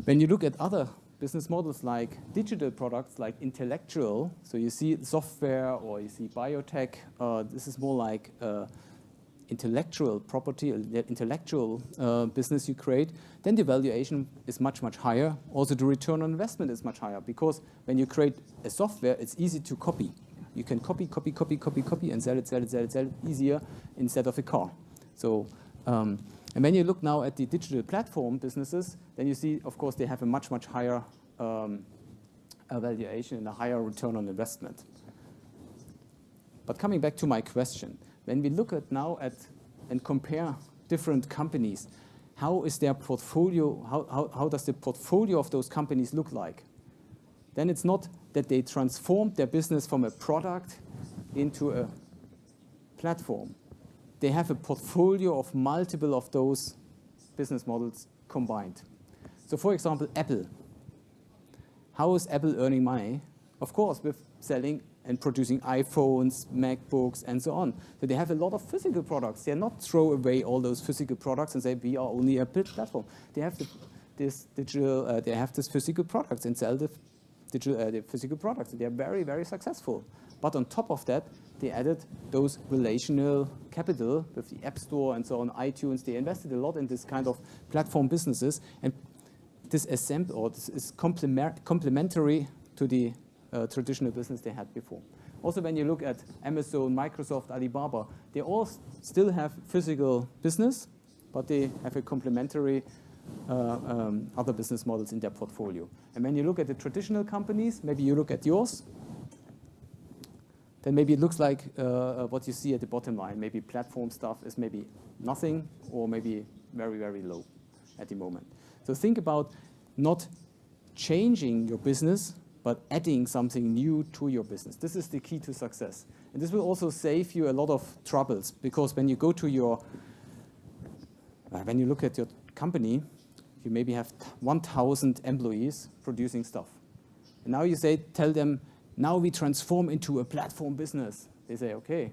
When you look at other business models like digital products, like intellectual, so you see software or you see biotech, this is more like intellectual property, intellectual business you create, then the valuation is much, much higher. Also the return on investment is much higher because when you create a software, it's easy to copy. You can copy, and sell it easier instead of a car. So, and when you look now at the digital platform businesses, then you see, of course, they have a much, much higher valuation and a higher return on investment. But coming back to my question, when we look at now at and compare different companies, how is their portfolio, how does the portfolio of those companies look like? Then it's not that they transformed their business from a product into a platform. They have a portfolio of multiple of those business models combined. So for example, Apple. How is Apple earning money? Of course, with selling and producing iPhones, MacBooks, and so on. So they have a lot of physical products. They're not throw away all those physical products and say, we are only a platform. They have this physical products and sell the physical products. They are very, very successful. But on top of that, they added those relational capital with the App Store and so on, iTunes. They invested a lot in this kind of platform businesses. And this is complementary to the traditional business they had before. Also, when you look at Amazon, Microsoft, Alibaba, they all still have physical business, but they have a complementary other business models in their portfolio. And when you look at the traditional companies, maybe you look at yours, then maybe it looks like what you see at the bottom line. Maybe platform stuff is maybe nothing or maybe very, very low at the moment. So think about not changing your business, but adding something new to your business. This is the key to success. And this will also save you a lot of troubles, because when you go to when you look at your company, you maybe have 1,000 employees producing stuff. And now you tell them, now we transform into a platform business. They say, okay,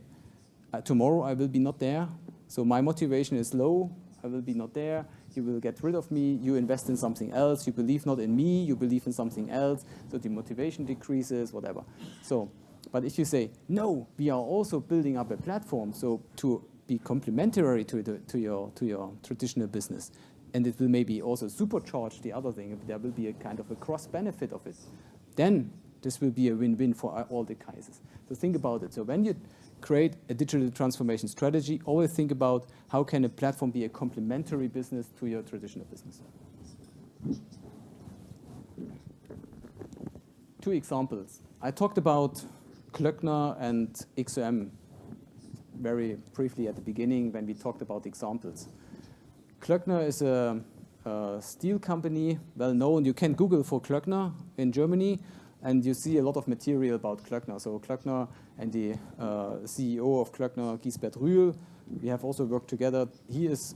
tomorrow I will be not there, so my motivation is low, I will be not there, you will get rid of me, you invest in something else, you believe not in me, you believe in something else, so the motivation decreases, whatever. So, but if you say, no, we are also building up a platform, so to be complementary to your traditional business, and it will maybe also supercharge the other thing, there will be a kind of a cross benefit of it, then this will be a win-win for all the cases. So think about it. So when you create a digital transformation strategy, always think about how can a platform be a complementary business to your traditional business. 2 examples. I talked about Klöckner and XOM very briefly at the beginning when we talked about examples. Klöckner is a steel company, well known. You can Google for Klöckner in Germany, and you see a lot of material about Klöckner. So Klöckner and the CEO of Klöckner, Gisbert Rühl, we have also worked together. He is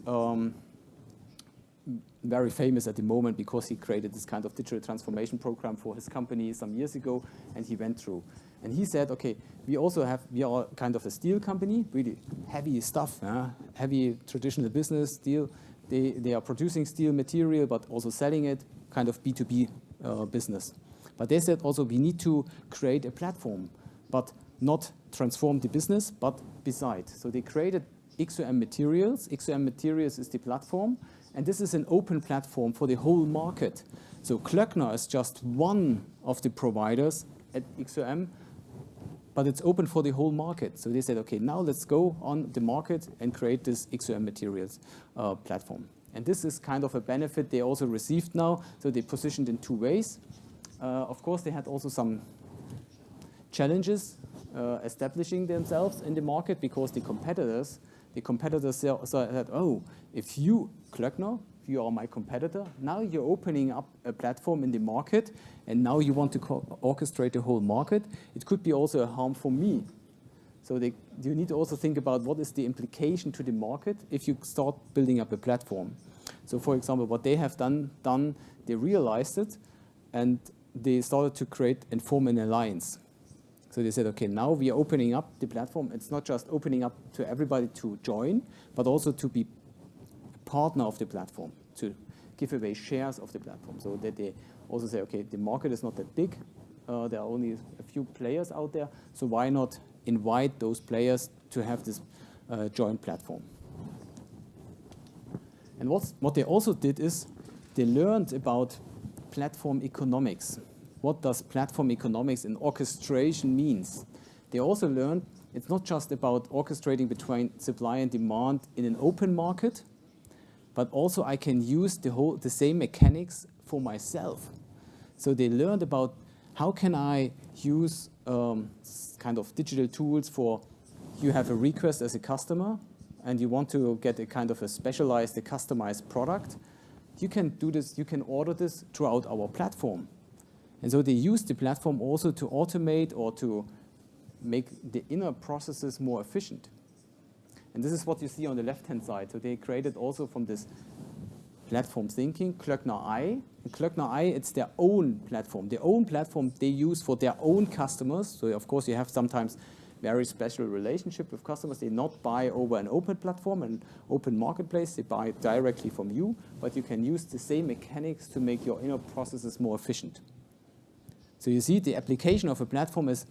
very famous at the moment because he created this kind of digital transformation program for his company some years ago, and he went through. And he said, okay, we are kind of a steel company, really heavy stuff, heavy traditional business, steel. They are producing steel material, but also selling it, kind of B2B business. But they said also we need to create a platform, but not transform the business, but beside. So they created XOM Materials. XOM Materials is the platform, and this is an open platform for the whole market. So Klöckner is just one of the providers at XOM. but it's open for the whole market. So they said, okay, now let's go on the market and create this XOM materials platform. And this is kind of a benefit they also received now. So they positioned in two ways. Of course, they had also some challenges establishing themselves in the market because the competitors said, oh, if you, Klöckner, you are my competitor, now you're opening up a platform in the market, and now you want to orchestrate the whole market. It could be also a harm for me. So you need to also think about what is the implication to the market if you start building up a platform. So for example, what they have done, they realized it, and they started to create and form an alliance. So they said, okay, now we are opening up the platform. It's not just opening up to everybody to join, but also to be a partner of the platform, to give away shares of the platform. So that they also say, okay, the market is not that big. There are only a few players out there. So why not invite those players to have this joint platform? And what they also did is they learned about platform economics. What does platform economics and orchestration means? They also learned it's not just about orchestrating between supply and demand in an open market, but also I can use the same mechanics for myself. So they learned about how can I use kind of digital tools for, you have a request as a customer and you want to get a kind of a specialized, a customized product. You can do this, you can order this throughout our platform. And so they use the platform also to automate or to make the inner processes more efficient. And this is what you see on the left-hand side. So they created also from this platform thinking, Klöckner Eye. And Klöckner Eye, it's their own platform. Their own platform they use for their own customers. So of course you have sometimes very special relationship with customers. They not buy over an open platform, an open marketplace. They buy directly from you, but you can use the same mechanics to make your inner processes more efficient. So you see the application of a platform is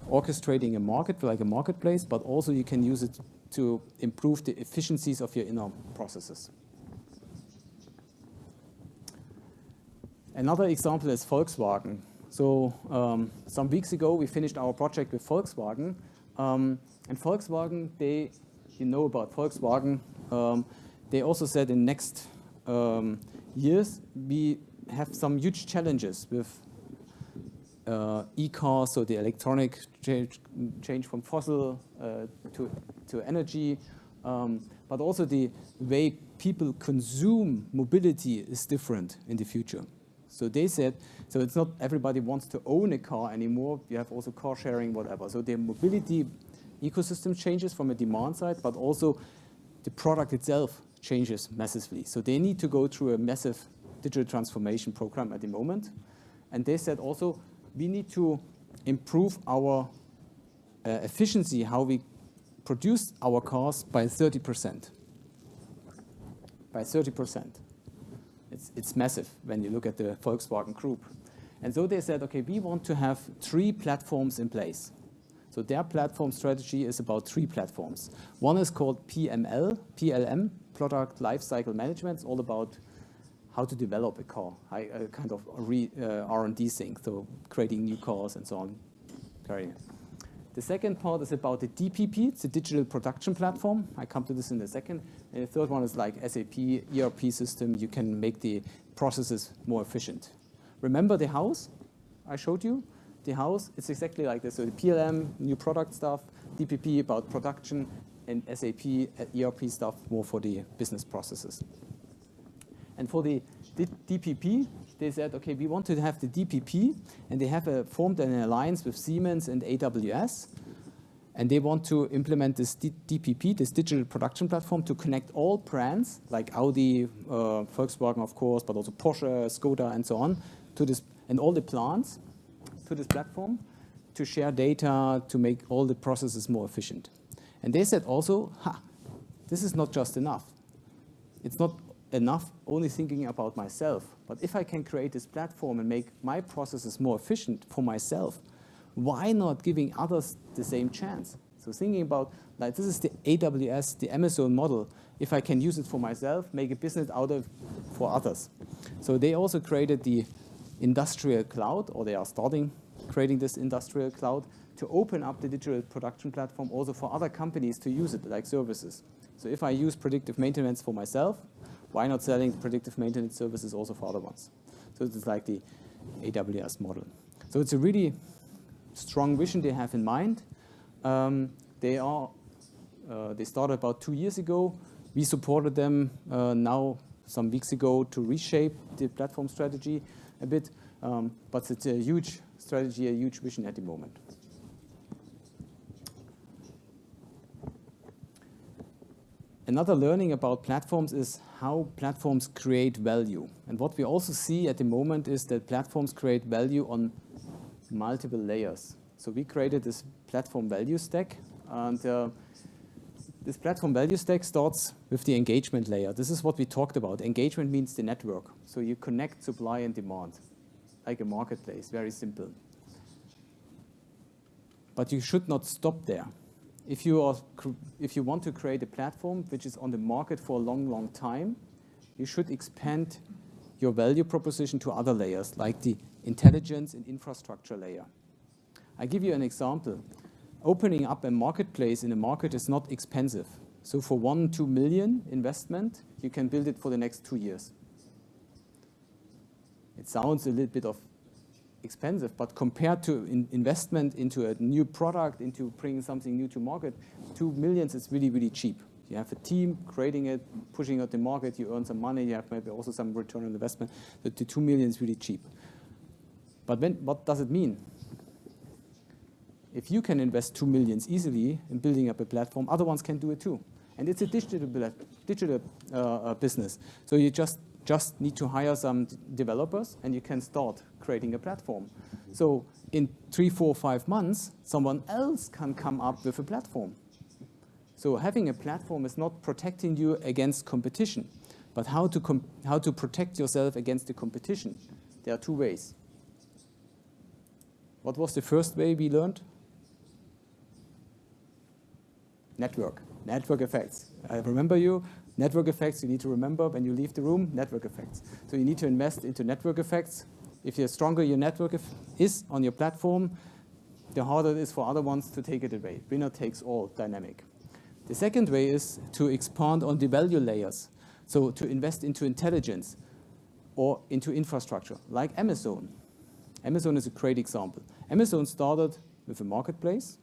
orchestrating a market like a marketplace, but also you can use it to improve the efficiencies of your inner processes. Another example is Volkswagen. So some weeks ago, we finished our project with Volkswagen. And Volkswagen, you know about Volkswagen, they also said in next years, we have some huge challenges with e-cars, so the electronic change from fossil to energy, but also the way people consume mobility is different in the future. So they said, so it's not everybody wants to own a car anymore. You have also car sharing, whatever. So the mobility ecosystem changes from a demand side, but also the product itself changes massively. So they need to go through a massive digital transformation program at the moment. And they said also, we need to improve our efficiency, how we produce our cars by 30%. By 30%. It's massive when you look at the Volkswagen Group. And so they said, okay, we want to have 3 platforms in place. So their platform strategy is about 3 platforms. One is called PLM, Product Lifecycle Management. It's all about how to develop a car, a kind of R&D thing, so creating new cars and so on. The second part is about the DPP, it's a digital production platform. I come to this in a second. And the third one is like SAP, ERP system. You can make the processes more efficient. Remember the house I showed you? The house, it's exactly like this. So the PLM, new product stuff, DPP about production, and SAP, ERP stuff more for the business processes. And for the DPP, they said, okay, we want to have the DPP, and they have formed an alliance with Siemens and AWS, and they want to implement this DPP, this digital production platform, to connect all brands, like Audi, Volkswagen, of course, but also Porsche, Skoda, and so on, to this, and all the plants to this platform, to share data, to make all the processes more efficient. And they said also, this is not just enough. It's not enough only thinking about myself. But if I can create this platform and make my processes more efficient for myself, why not giving others the same chance? So thinking about, like, this is the AWS, the Amazon model. If I can use it for myself, make a business out of for others. So they also created the industrial cloud, or they are starting creating this industrial cloud, to open up the digital production platform also for other companies to use it, like services. So if I use predictive maintenance for myself, why not selling predictive maintenance services also for other ones? So it's like the AWS model. So it's a really strong vision they have in mind. They started about 2 years ago. We supported them now some weeks ago to reshape the platform strategy a bit. But it's a huge strategy, a huge vision at the moment. Another learning about platforms is how platforms create value. And what we also see at the moment is that platforms create value on multiple layers. So we created this platform value stack. And this platform value stack starts with the engagement layer. This is what we talked about. Engagement means the network. So you connect supply and demand, like a marketplace, very simple. But you should not stop there. If you want to create a platform which is on the market for a long, long time, you should expand your value proposition to other layers, like the intelligence and infrastructure layer. I give you an example. Opening up a marketplace in a market is not expensive. So for 1-2 million investment, you can build it for the next 2 years. It sounds a little bit of expensive, but compared to investment into a new product, into bringing something new to market, 2 million is really, really cheap. You have a team creating it, pushing out the market, you earn some money, you have maybe also some return on investment. The 2 million is really cheap. But what does it mean? If you can invest 2 million easily in building up a platform, other ones can do it too. And it's a digital business. So you just need to hire some developers and you can start creating a platform. So in 3, 4, 5 months, someone else can come up with a platform. So having a platform is not protecting you against competition, but how to protect yourself against the competition. There are 2 ways. What was the first way we learned? Network effects. I remember you. Network effects, you need to remember when you leave the room, network effects. So you need to invest into network effects. If the stronger your network is on your platform, the harder it is for other ones to take it away. Winner takes all dynamic. The second way is to expand on the value layers. So to invest into intelligence or into infrastructure, like Amazon. Amazon is a great example. Amazon started with a marketplace,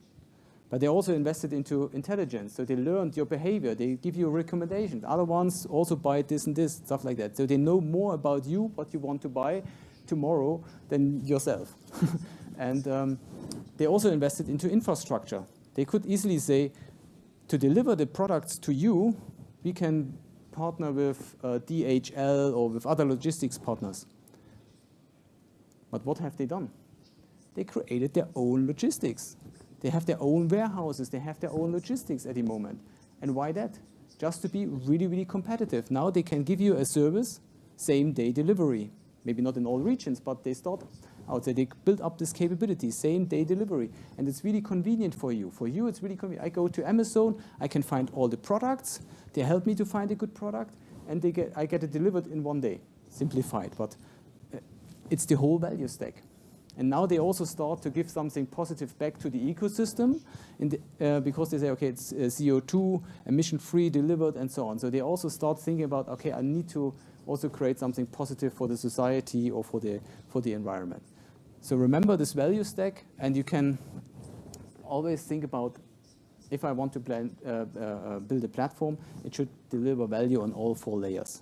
but they also invested into intelligence. So they learned your behavior. They give you recommendations. Other ones also buy this and this, stuff like that. So they know more about you, what you want to buy tomorrow, than yourself. And they also invested into infrastructure. They could easily say, to deliver the products to you, we can partner with DHL or with other logistics partners. But what have they done? They created their own logistics. They have their own warehouses. They have their own logistics at the moment. And why that? Just to be really, really competitive. Now they can give you a service, same-day delivery. Maybe not in all regions, but they start out there. They build up this capability, same-day delivery. And it's really convenient for you. For you, it's really convenient. I go to Amazon. I can find all the products. They help me to find a good product. And I get it delivered in 1 day. Simplified, but it's the whole value stack. And now they also start to give something positive back to the ecosystem because they say, okay, it's CO2, emission-free, delivered, and so on. So they also start thinking about, okay, I need to also create something positive for the society or for the environment. So remember this value stack, and you can always think about, if I want to build a platform, it should deliver value on all 4 layers.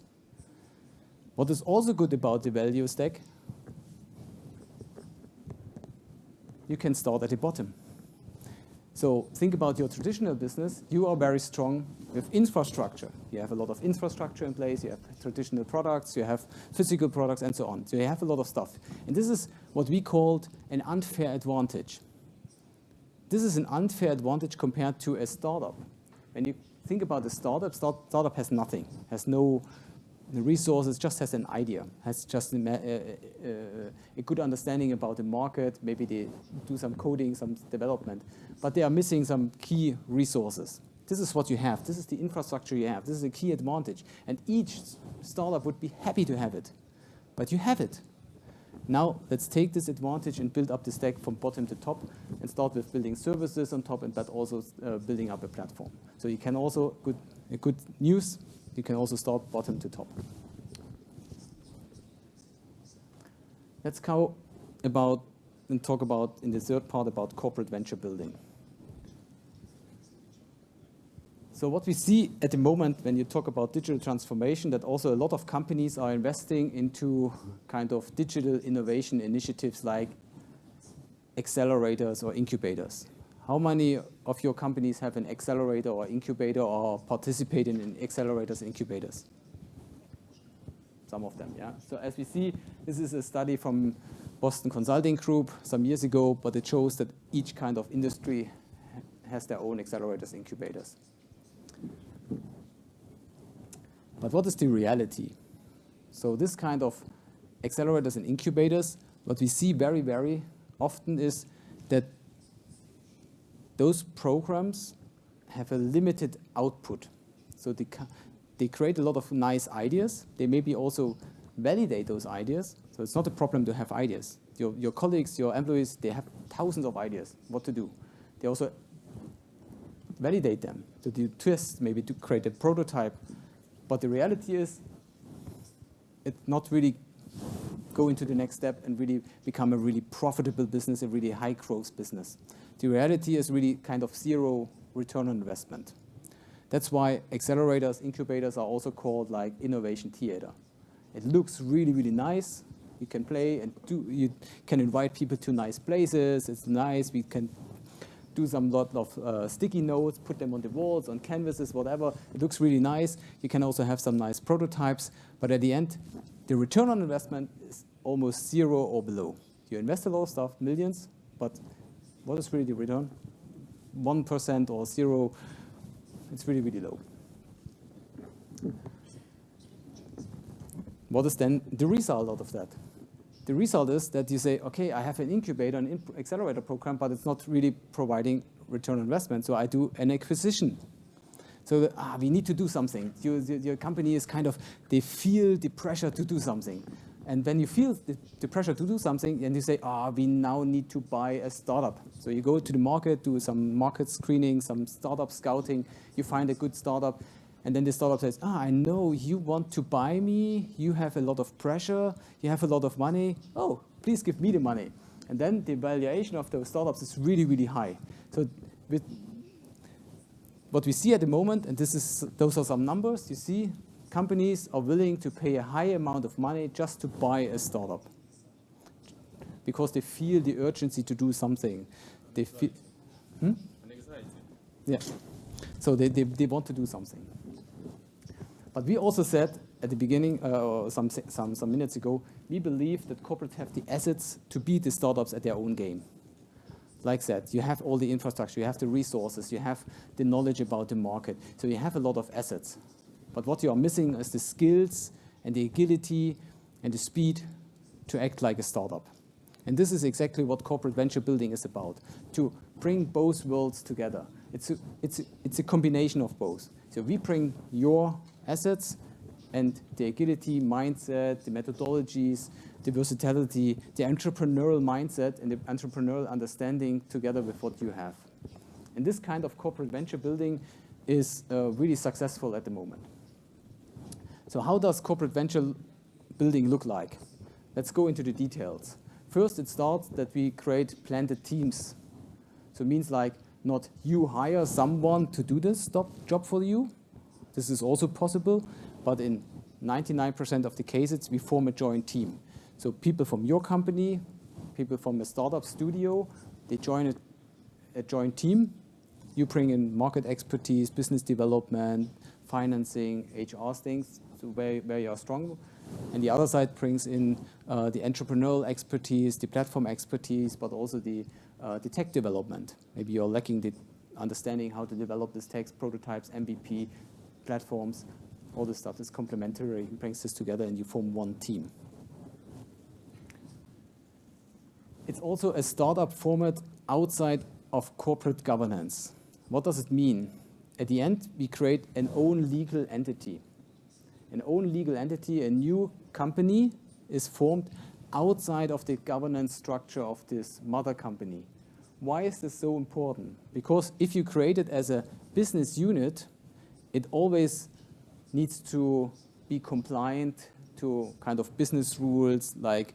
What is also good about the value stack, you can start at the bottom. So think about your traditional business. You are very strong with infrastructure. You have a lot of infrastructure in place. You have traditional products. You have physical products, and so on. So you have a lot of stuff. And this is what we called an unfair advantage. This is an unfair advantage compared to a startup. When you think about a startup has nothing, has no resources, just has an idea, has just a good understanding about the market. Maybe they do some coding, some development, but they are missing some key resources. This is what you have. This is the infrastructure you have. This is a key advantage. And each startup would be happy to have it. But you have it. Now let's take this advantage and build up the stack from bottom to top and start with building services on top, but also building up a platform. So you can also, good news, you can also start bottom to top. Let's go about and talk about in the third part about corporate venture building. So what we see at the moment when you talk about digital transformation, that also a lot of companies are investing into kind of digital innovation initiatives like accelerators or incubators. How many of your companies have an accelerator or incubator or participate in accelerators, incubators? Some of them, yeah. So as we see, this is a study from Boston Consulting Group some years ago, but it shows that each kind of industry has their own accelerators, incubators. But what is the reality? So this kind of accelerators and incubators, what we see very, very often is that those programs have a limited output. So they create a lot of nice ideas. They maybe also validate those ideas. So it's not a problem to have ideas. Your colleagues, your employees, they have thousands of ideas what to do. They also validate them. So they test, maybe to create a prototype. But the reality is, it's not really go into the next step and really become a really profitable business, a really high growth business. The reality is really kind of zero return on investment. That's why accelerators, incubators are also called like innovation theater. It looks really, really nice. You can play and you can invite people to nice places. It's nice. We can do some lot of sticky notes, put them on the walls, on canvases, whatever. It looks really nice. You can also have some nice prototypes. But at the end, the return on investment is almost zero or below. You invest a lot of stuff, millions, but what is really the return? 1% or zero. It's really, really low. What is then the result out of that? The result is that you say, okay, I have an incubator, an accelerator program, but it's not really providing return on investment. So I do an acquisition. So we need to do something. Your company is kind of, they feel the pressure to do something. And when you feel the pressure to do something, and you say, we now need to buy a startup. So you go to the market, do some market screening, some startup scouting, you find a good startup, and then the startup says, I know you want to buy me, you have a lot of pressure, you have a lot of money, please give me the money. And then the valuation of those startups is really, really high. So with what we see at the moment, and those are some numbers, you see, companies are willing to pay a high amount of money just to buy a startup because they feel the urgency to do something. They feel, yeah. So they want to do something. But we also said at the beginning, some minutes ago, we believe that corporates have the assets to beat the startups at their own game. Like that, you have all the infrastructure, you have the resources, you have the knowledge about the market. So you have a lot of assets. But what you are missing is the skills and the agility and the speed to act like a startup. And this is exactly what corporate venture building is about, to bring both worlds together. It's a combination of both. So we bring your assets and the agility, mindset, the methodologies, the versatility, the entrepreneurial mindset and the entrepreneurial understanding together with what you have. And this kind of corporate venture building is really successful at the moment. So how does corporate venture building look like? Let's go into the details. First, it starts that we create planted teams. So it means like not you hire someone to do this job for you. This is also possible, but in 99% of the cases, we form a joint team. So people from your company, people from a startup studio, they join a joint team. You bring in market expertise, business development, financing, HR things, so where you are strong. And the other side brings in the entrepreneurial expertise, the platform expertise, but also the tech development. Maybe you're lacking the understanding how to develop this tech, prototypes, MVP, platforms, all this stuff is complementary, brings this together and you form one team. It's also a startup format outside of corporate governance. What does it mean? At the end, we create an own legal entity. An own legal entity, a new company is formed outside of the governance structure of this mother company. Why is this so important? Because if you create it as a business unit, it always needs to be compliant to kind of business rules like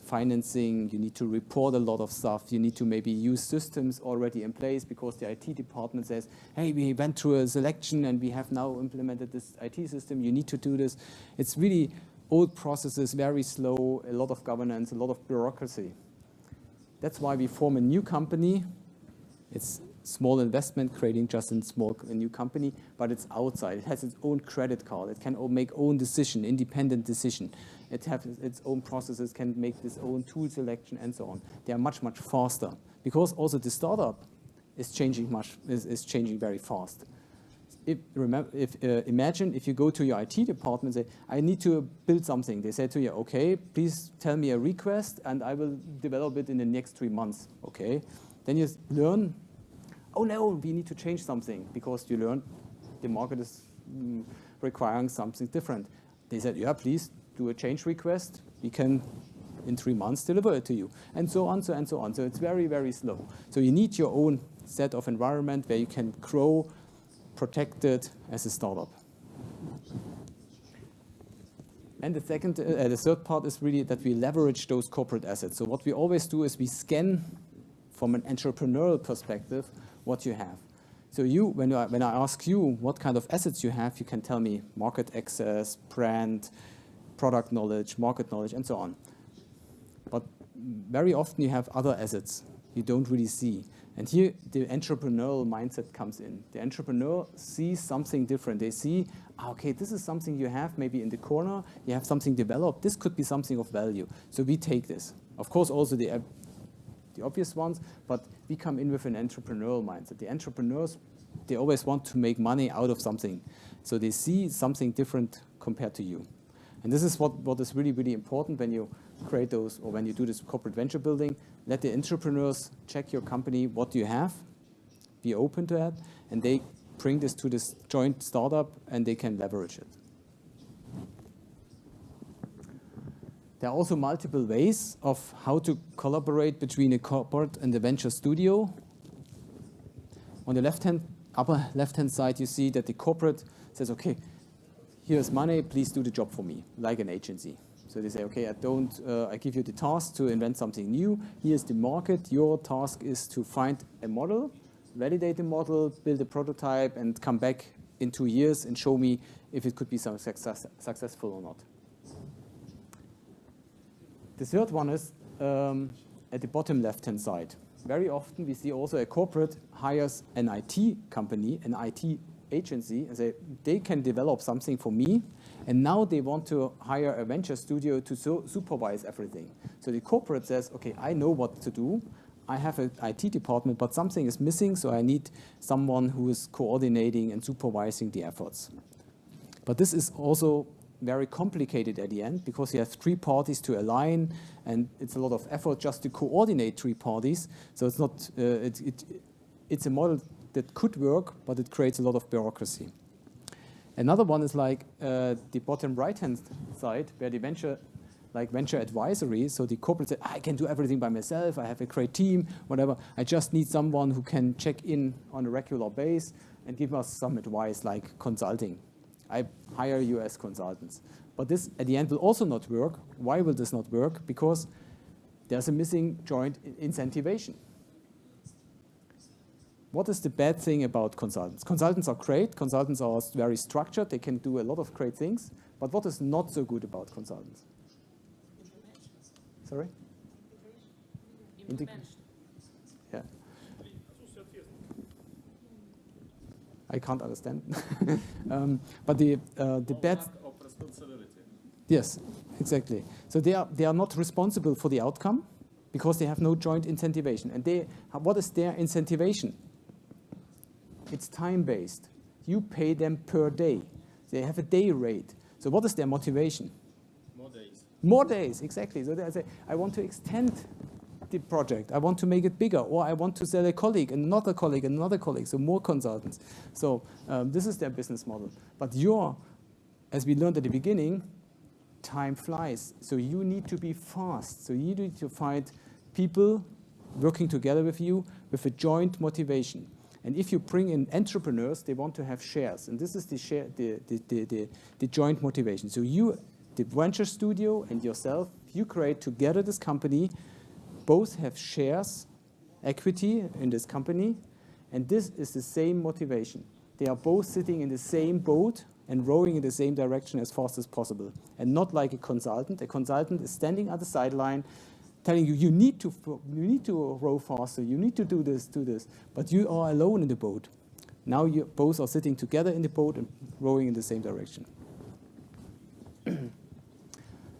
financing. You need to report a lot of stuff. You need to maybe use systems already in place because the IT department says, hey, we went through a selection and we have now implemented this IT system. You need to do this. It's really old processes, very slow, a lot of governance, a lot of bureaucracy. That's why we form a new company. It's small investment, creating just a new company, but it's outside. It has its own credit card. It can make own decision, independent decision. It has its own processes, can make its own tool selection, and so on. They are much, much faster because also the startup is changing changing very fast. Imagine if you go to your IT department and say, I need to build something. They say to you, okay, please tell me a request and I will develop it in the next 3 months. Okay. Then you learn, oh no, we need to change something because you learn the market is requiring something different. They said, yeah, please do a change request. We can, in 3 months, deliver it to you. And so on, and so on. So it's very, very slow. So you need your own set of environment where you can grow, protected as a startup. And the third part is really that we leverage those corporate assets. So what we always do is we scan from an entrepreneurial perspective what you have. So when I ask you what kind of assets you have, you can tell me market access, brand, product knowledge, market knowledge, and so on. But very often you have other assets you don't really see. And here the entrepreneurial mindset comes in. The entrepreneur sees something different. They see, okay, this is something you have maybe in the corner. You have something developed. This could be something of value. So we take this. Of course, also the obvious ones, but we come in with an entrepreneurial mindset. The entrepreneurs, they always want to make money out of something. So they see something different compared to you. And this is what is really, really important when you create those, or when you do this corporate venture building. Let the entrepreneurs check your company, what do you have, be open to that, and they bring this to this joint startup and they can leverage it. There are also multiple ways of how to collaborate between a corporate and a venture studio. On the upper left-hand side, you see that the corporate says, okay, here's money, please do the job for me, like an agency. So they say, okay, I give you the task to invent something new. Here's the market. Your task is to find a model, validate the model, build a prototype, and come back in 2 years and show me if it could be successful or not. The third one is at the bottom left-hand side. Very often we see also a corporate hires an IT company, an IT agency, and say they can develop something for me, and now they want to hire a venture studio to supervise everything. So the corporate says, okay, I know what to do. I have an IT department, but something is missing, so I need someone who is coordinating and supervising the efforts. But this is also very complicated at the end because you have 3 parties to align, and it's a lot of effort just to coordinate 3 parties. So it's not it's a model that could work, but it creates a lot of bureaucracy. Another one is like the bottom right-hand side, where the venture advisory. So the corporate said, I can do everything by myself. I have a great team, whatever. I just need someone who can check in on a regular basis and give us some advice, like consulting. I hire you as consultants. But this, at the end, will also not work. Why will this not work? Because there's a missing joint incentivation. What is the bad thing about consultants? Consultants are great. Consultants are very structured. They can do a lot of great things. But what is not so good about consultants? Sorry? Yeah. I can't understand. But the bad. Of responsibility. Yes, exactly. So they are not responsible for the outcome because they have no joint incentivation. And what is their incentivation? It's time-based. You pay them per day. They have a day rate. So what is their motivation? More days. More days, exactly. So they say, I want to extend the project. I want to make it bigger, or I want to sell a colleague, another colleague, and another colleague, so more consultants. So this is their business model. But as we learned at the beginning, time flies. So you need to be fast. So you need to find people working together with you with a joint motivation. And if you bring in entrepreneurs, they want to have shares. And this is the joint motivation. So you, the venture studio and yourself, you create together this company, both have shares, equity in this company, and this is the same motivation. They are both sitting in the same boat and rowing in the same direction as fast as possible. And not like a consultant. A consultant is standing at the sideline telling you, you need to row faster, you need to do this, but you are alone in the boat. Now you both are sitting together in the boat and rowing in the same direction.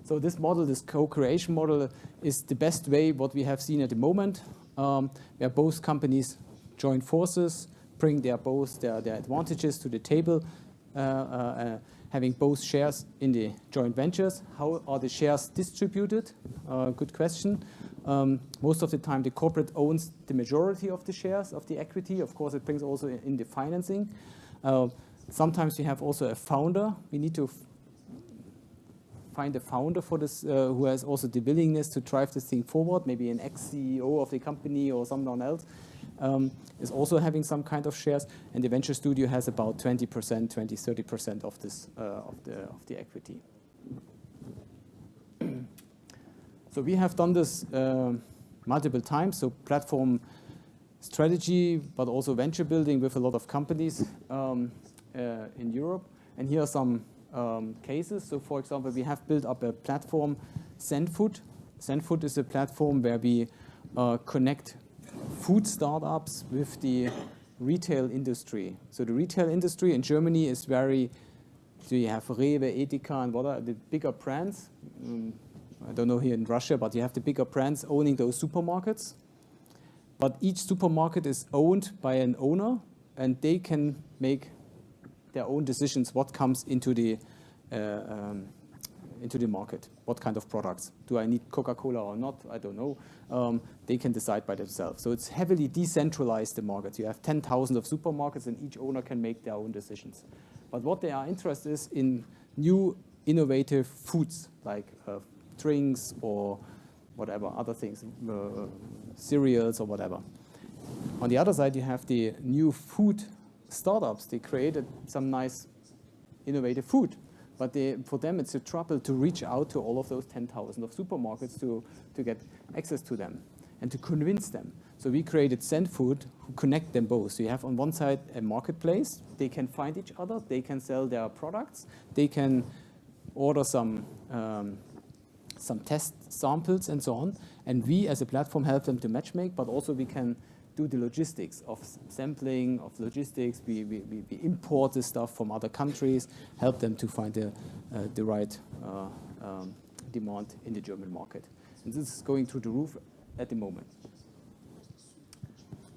So this model, this co-creation model, is the best way what we have seen at the moment, where both companies join forces, bring their advantages to the table, having both shares in the joint ventures. How are the shares distributed? Good question. Most of the time, the corporate owns the majority of the shares, of the equity. Of course, it brings also in the financing. Sometimes we have also a founder. We need to find a founder for this who has also the willingness to drive this thing forward, maybe an ex-CEO of the company or someone else. Is also having some kind of shares, and the venture studio has about 20%, 30% of this of the equity. So we have done this multiple times. So platform strategy, but also venture building with a lot of companies in Europe. And here are some cases. So for example, we have built up a platform, Sendfood. Sendfood is a platform where we connect food startups with the retail industry. So the retail industry in Germany is very, so you have Rewe, Edeka, and what are the bigger brands. I don't know here in Russia, but you have the bigger brands owning those supermarkets. But each supermarket is owned by an owner, and they can make their own decisions what comes into the market, what kind of products. Do I need Coca-Cola or not? I don't know. They can decide by themselves. So it's heavily decentralized, the market. You have 10,000 of supermarkets, and each owner can make their own decisions. But what they are interested is in new innovative foods, like drinks or whatever, other things, cereals or whatever. On the other side, you have the new food startups. They created some nice innovative food. But for them, it's a trouble to reach out to all of those 10,000 of supermarkets to get access to them and to convince them. So we created Sendfood, who connect them both. So you have on one side a marketplace. They can find each other. They can sell their products. They can order some test samples and so on. And we, as a platform, help them to matchmake, but also we can do the logistics of sampling, of logistics. We import the stuff from other countries, help them to find the right demand in the German market. And this is going through the roof at the moment.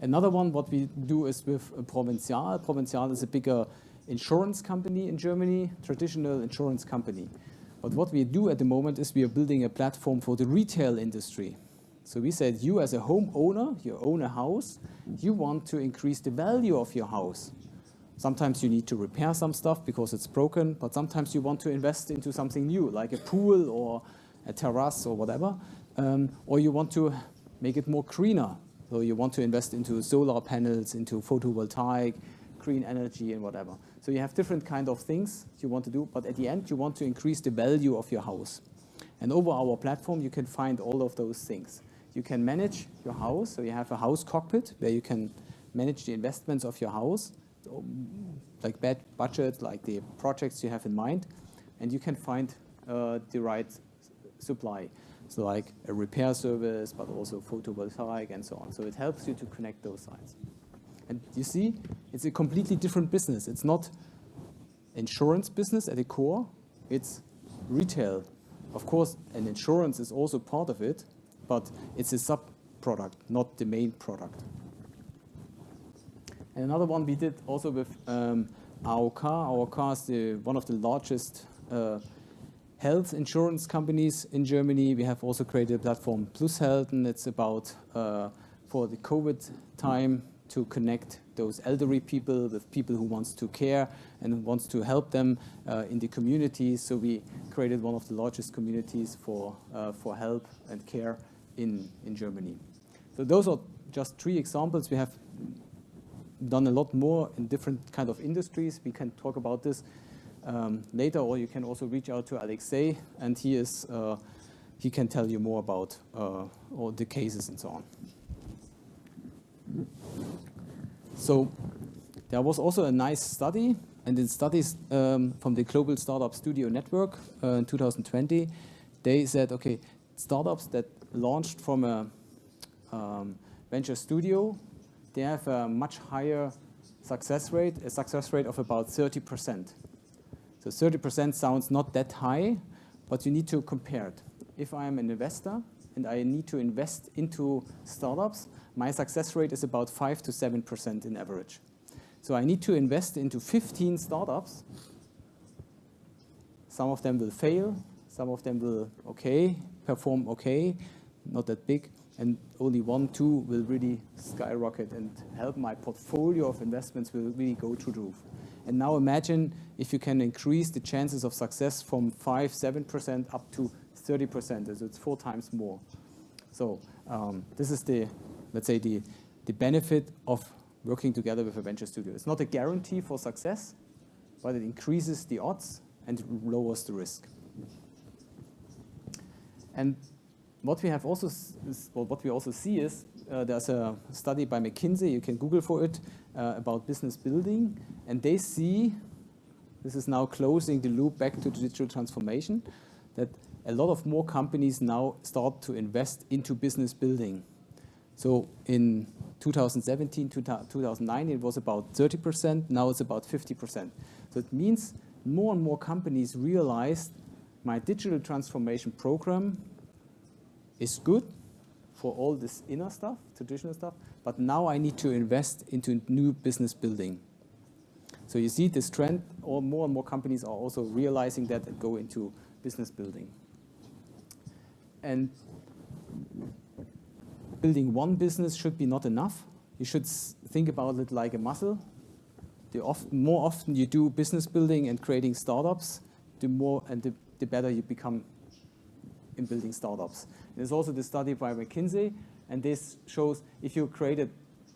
Another one, what we do is with Provinzial. Provinzial is a bigger insurance company in Germany, traditional insurance company. But what we do at the moment is we are building a platform for the retail industry. So we said, you as a homeowner, you own a house, you want to increase the value of your house. Sometimes you need to repair some stuff because it's broken, but sometimes you want to invest into something new, like a pool or a terrace or whatever, or you want to make it more greener. So you want to invest into solar panels, into photovoltaic, green energy and whatever. So you have different kind of things you want to do, but at the end you want to increase the value of your house. And over our platform you can find all of those things. You can manage your house, so you have a house cockpit where you can manage the investments of your house, like budget, like the projects you have in mind, and you can find the right supply. So like a repair service, but also photovoltaic and so on. So it helps you to connect those sides. And you see, it's a completely different business. It's not insurance business at the core, it's retail. Of course, an insurance is also part of it, but it's a sub-product, not the main product. And another one we did also with AOK. AOK is one of the largest health insurance companies in Germany. We have also created a platform, Plus Health, and it's about, for the COVID time, to connect those elderly people, with people who wants to care and wants to help them in the communities. So we created one of the largest communities for help and care in Germany. So those are just 3 examples. We have done a lot more in different kind of industries. We can talk about this later, or you can also reach out to Alexei, and he can tell you more about all the cases and so on. So there was also a nice study, and in studies from the Global Startup Studio Network in 2020, they said, okay, startups that launched from a venture studio, they have a much higher success rate of about 30%. So 30% sounds not that high, but you need to compare it. If I am an investor and I need to invest into startups, my success rate is about 5 to 7% in average. So I need to invest into 15 startups. Some of them will fail, some of them will perform okay, not that big, and only 1, 2 will really skyrocket and help my portfolio of investments will really go through the roof. And now imagine if you can increase the chances of success from 5, 7% up to 30%, so it's 4 times more. So this is let's say the benefit of working together with a venture studio. It's not a guarantee for success, but it increases the odds and lowers the risk. And what we also see is there's a study by McKinsey, you can Google for it, about business building, and they see, this is now closing the loop back to digital transformation, that a lot of more companies now start to invest into business building. So in 2017, 2009, it was about 30%, now it's about 50%. So it means more and more companies realized my digital transformation program is good for all this inner stuff, traditional stuff, but now I need to invest into new business building. So you see this trend, or more and more companies are also realizing that and go into business building. And building one business should be not enough. You should think about it like a muscle. The more often you do business building and creating startups, the more and the better you become in building startups. There's also the study by McKinsey, and this shows if you created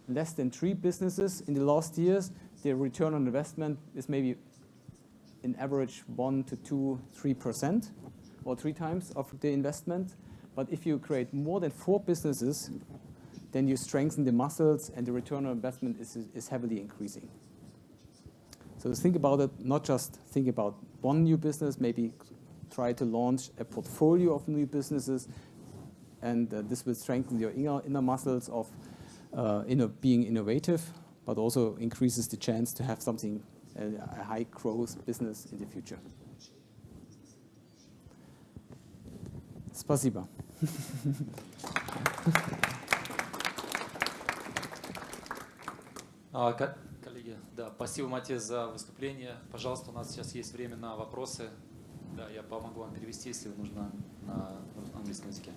less than 3 businesses in the last years, the return on investment is maybe in average 1 to 2, 3%, or 3 times of the investment. But if you create more than 4 businesses, then you strengthen the muscles and the return on investment is heavily increasing. So think about it, not just think about one new business, maybe try to launch a portfolio of new businesses, and this will strengthen your inner muscles of being innovative, but also increases the chance to have something, a high growth business in the future. Спасибо. Коллеги, да, спасибо, Матиас, за выступление. Пожалуйста, у нас сейчас есть время на вопросы. Да, я помогу вам перевести, если нужно на английском языке.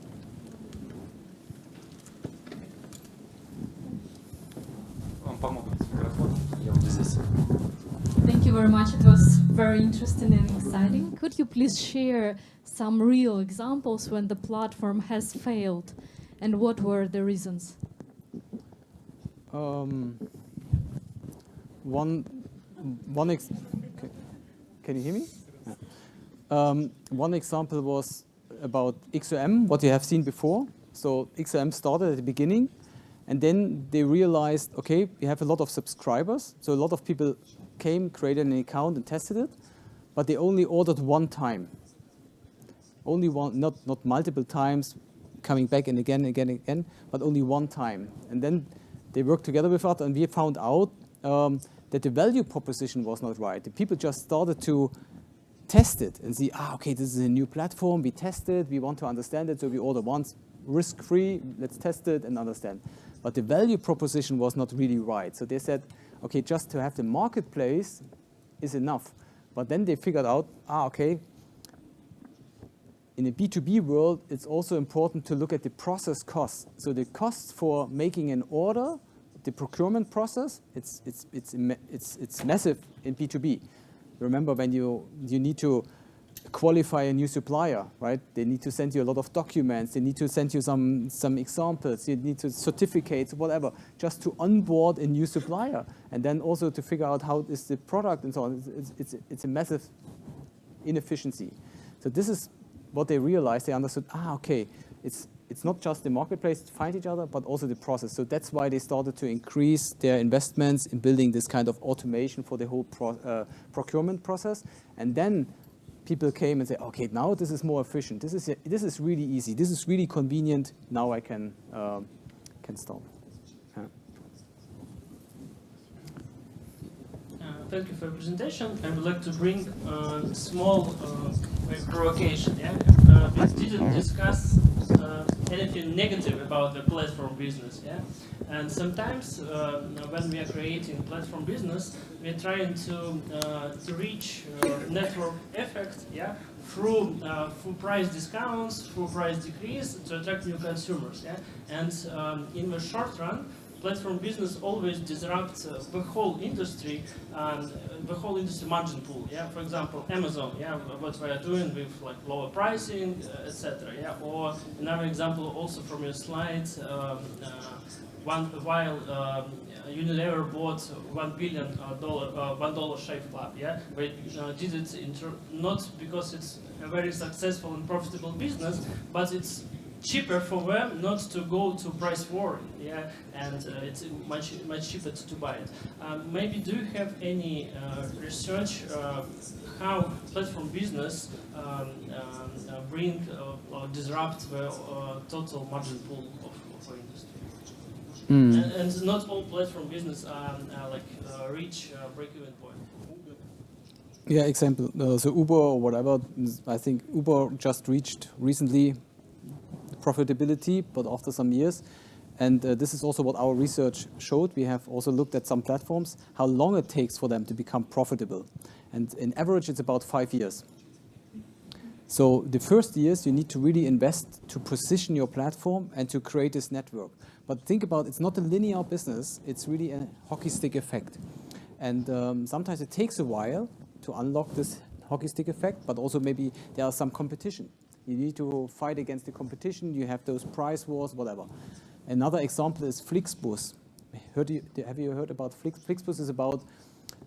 Вам помогут с микрофоном. Я вот здесь. Thank you very much. It was very interesting and exciting. Could you please share some real examples when the platform has failed, and what were the reasons? Can you hear me? Yeah. One example was about XOM, what you have seen before. So XOM started at the beginning, and then they realized, okay, we have a lot of subscribers. So a lot of people came, created an account, and tested it, but they only ordered one time. Only one, not multiple times, coming back and again, but only one time. And then they worked together with us, and we found out that the value proposition was not right. The people just started to test it and see, okay, this is a new platform, we test it, we want to understand it, so we order once, risk-free, let's test it and understand. But the value proposition was not really right. So they said, okay, just to have the marketplace is enough. But then they figured out, okay, in a B2B world, it's also important to look at the process costs. So the costs for making an order the procurement process, it's massive in B2B. Remember when you need to qualify a new supplier, right? They need to send you a lot of documents. They need to send you some examples. You need to certificates, whatever, just to onboard a new supplier, and then also to figure out how is the product and so on. It's a massive inefficiency. So this is what they realized. They understood. Okay, it's not just the marketplace to find each other, but also the process. So that's why they started to increase their investments in building this kind of automation for the whole procurement process, and then people came and said, okay, now this is more efficient. This is really easy. This is really convenient. Now I can stop. Yeah. Thank you for your presentation. I would like to bring a small provocation. Yeah? We didn't discuss anything negative about the platform business. Yeah? And sometimes when we are creating platform business, we are trying to reach network effect, yeah, through price discounts, through price decrease to attract new consumers. Yeah? And in the short run, platform business always disrupts the whole industry, the whole industry margin pool. Yeah, for example, Amazon. Yeah, what we are doing with like lower pricing, etc. Yeah, or another example also from your slides. While Unilever bought $1 billion $1 Shave Club, yeah, but did it not because it's a very successful and profitable business, but it's cheaper for them not to go to price war, yeah, and it's much cheaper to buy it. Maybe do you have any research how platform business bring or disrupt the total margin pool of our industry? And not all platform business reach break-even point. Yeah, example. So Uber or whatever. I think Uber just reached recently profitability, but after some years. And this is also what our research showed. We have also looked at some platforms, how long it takes for them to become profitable. And in average, it's about 5 years. So the first years, you need to really invest to position your platform and to create this network. But think about, it's not a linear business. It's really a hockey stick effect. And sometimes it takes a while to unlock this hockey stick effect, but also maybe there are some competition. You need to fight against the competition. You have those price wars, whatever. Another example is Flixbus. Have you heard about Flixbus? Is about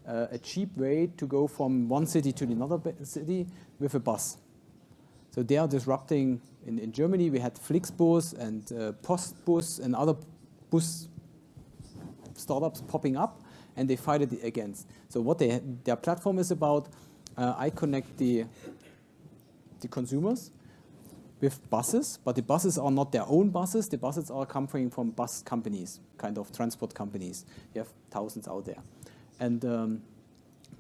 a cheap way to go from one city to another city with a bus. So they are disrupting. In Germany, we had Flixbus and Postbus and other bus startups popping up, and they fight it against. So what their platform is about, I connect the consumers with buses, but the buses are not their own buses. The buses are coming from bus companies, kind of transport companies. You have thousands out there. And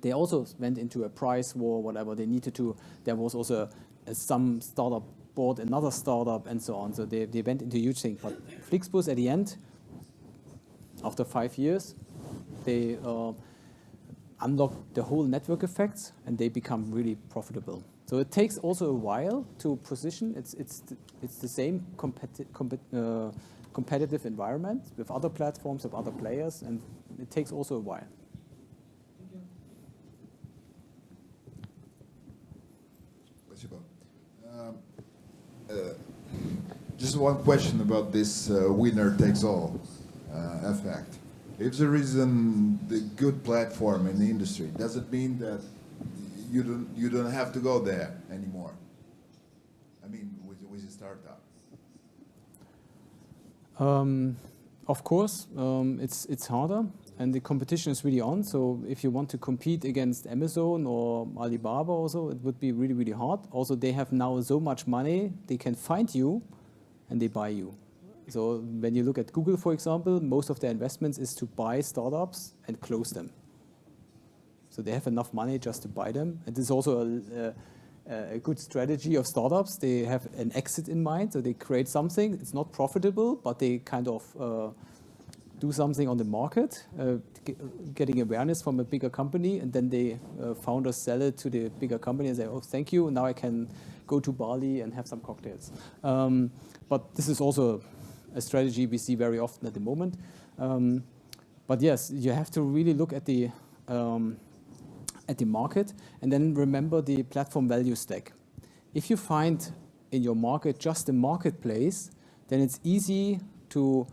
they also went into a price war, whatever they needed to. There was also some startup bought another startup and so on. So they went into a huge thing. But Flixbus at the end, after 5 years, they unlock the whole network effects and they become really profitable. So it takes also a while to position. It's the same competitive environment with other platforms, with other players, and it takes also a while. Спасибо. Just one question about this winner takes all effect. If there isn't the good platform in the industry, does it mean that you don't have to go there anymore? I mean, with a startup. Of course, it's harder, and the competition is really on. So if you want to compete against Amazon or Alibaba also, it would be really, really hard. Also, they have now so much money, they can find you and they buy you. So when you look at Google, for example, most of their investments is to buy startups and close them. So they have enough money just to buy them. It is also a good strategy of startups. They have an exit in mind, so they create something. It's not profitable, but they kind of do something on the market, getting awareness from a bigger company, and then the founders sell it to the bigger company and say, oh, thank you, now I can go to Bali and have some cocktails. But this is also a strategy we see very often at the moment. But yes, you have to really look at the market and then remember the platform value stack. If you find in your market just a marketplace, then it's easy to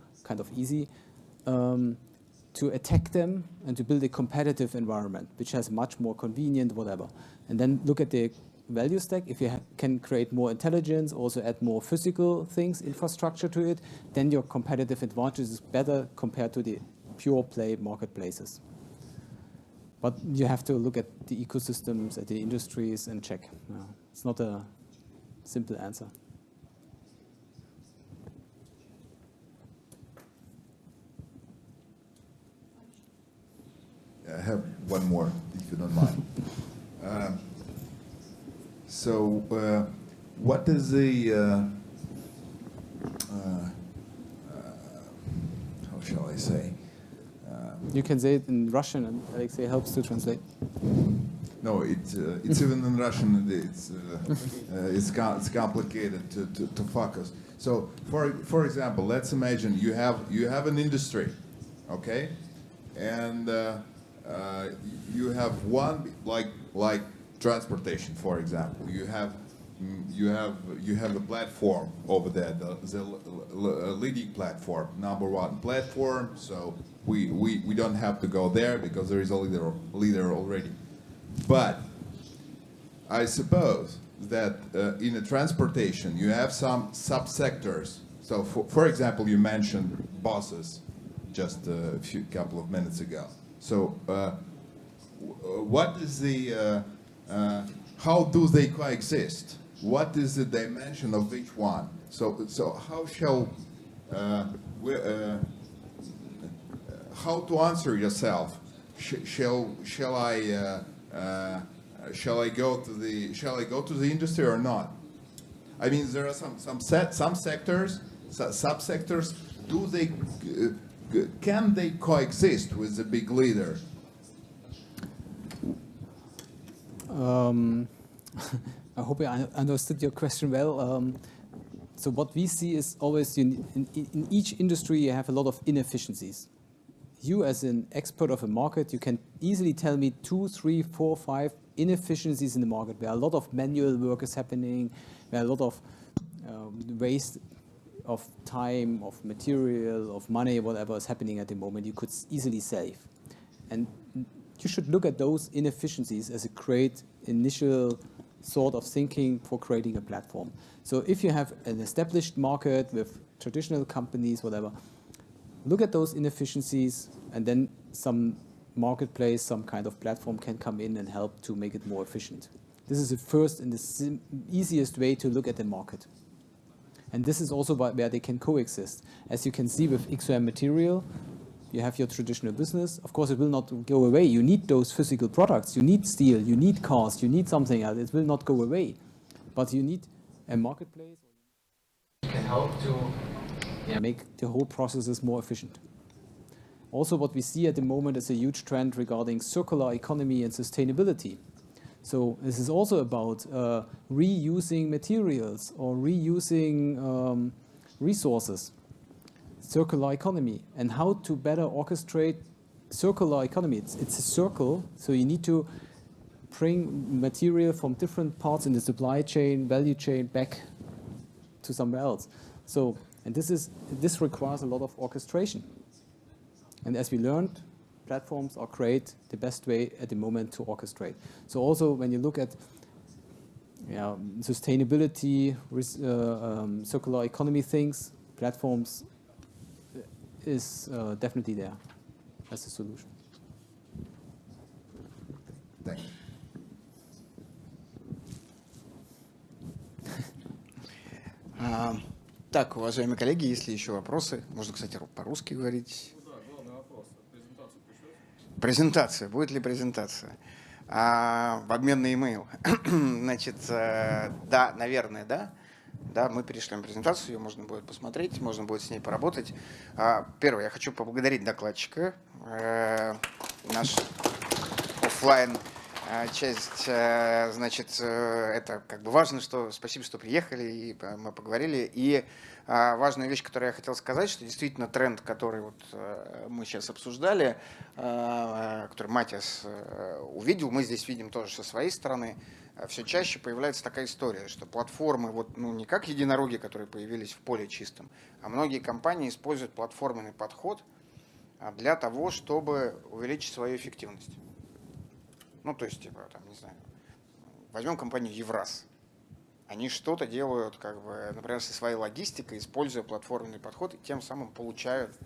to attack them and to build a competitive environment, which has much more convenient, whatever. And then look at the value stack. If you can create more intelligence, also add more physical things, infrastructure to it, then your competitive advantage is better compared to the pure play marketplaces. But you have to look at the ecosystems, at the industries, and check. It's not a simple answer. I have one more, if you don't mind. What is the, how shall I say? You can say it in Russian, and Alexei helps to translate. No, it's even in Russian. It's complicated to focus. So, for example, let's imagine you have an industry, okay, and you have one like transportation, for example. You have a platform over there, the leading platform, #1 platform. So we don't have to go there because there is a leader already. But I suppose that in a transportation you have some subsectors. So for example, you mentioned buses just a couple of minutes ago. So what is the how do they coexist? What is the dimension of each one? So how shall how to answer yourself? Shall I go to the industry or not? I mean, there are some sectors, subsectors. Can they coexist with the big leader? I hope I understood your question well. So what we see is always in each industry you have a lot of inefficiencies. You as an expert of a market, you can easily tell me 2, 3, 4, 5 inefficiencies in the market. Where a lot of manual work is happening, where a lot of waste of time, of material, of money, whatever is happening at the moment, you could easily save. And you should look at those inefficiencies as a great initial sort of thinking for creating a platform. So if you have an established market with traditional companies, whatever, look at those inefficiencies, and then some marketplace, some kind of platform can come in and help to make it more efficient. This is the first and the easiest way to look at the market. And this is also where they can coexist. As you can see with XOM Material, you have your traditional business. Of course, it will not go away. You need those physical products. You need steel, you need cars, you need something else. It will not go away. But you need a marketplace that can help to make the whole processes more efficient. Also, what we see at the moment is a huge trend regarding circular economy and sustainability. So this is also about reusing materials or reusing resources, circular economy, and how to better orchestrate circular economy. It's a circle, so you need to bring material from different parts in the supply chain, value chain, back to somewhere else. So, and this requires a lot of orchestration. And as we learned, platforms are great, the best way at the moment to orchestrate. So also when you look at sustainability, circular economy things, platforms is definitely there as a solution. Thank you. Так, уважаемые коллеги, если еще вопросы, можно, кстати, по-русски говорить. Да, главный вопрос. Презентацию пришлете? Презентация. Будет ли презентация? В обмен на e-mail. Значит, да, наверное, да. Да, мы перешлем презентацию, ее можно будет посмотреть, можно будет с ней поработать. Первое, я хочу поблагодарить докладчика. Наш офлайн часть, значит, это как бы важно, что спасибо, что приехали, и мы поговорили. И важная вещь, которую я хотел сказать, что действительно тренд, который вот мы сейчас обсуждали, который Матиас увидел, мы здесь видим тоже со своей стороны, все чаще появляется такая история, что платформы, вот, ну, не как единороги, которые появились в поле чистом, а многие компании используют платформенный подход для того, чтобы увеличить свою эффективность. Ну, то есть, типа, там, не знаю, возьмем компанию Евраз. Они что-то делают, как бы, например, со своей логистикой, используя платформенный подход, и тем самым получают...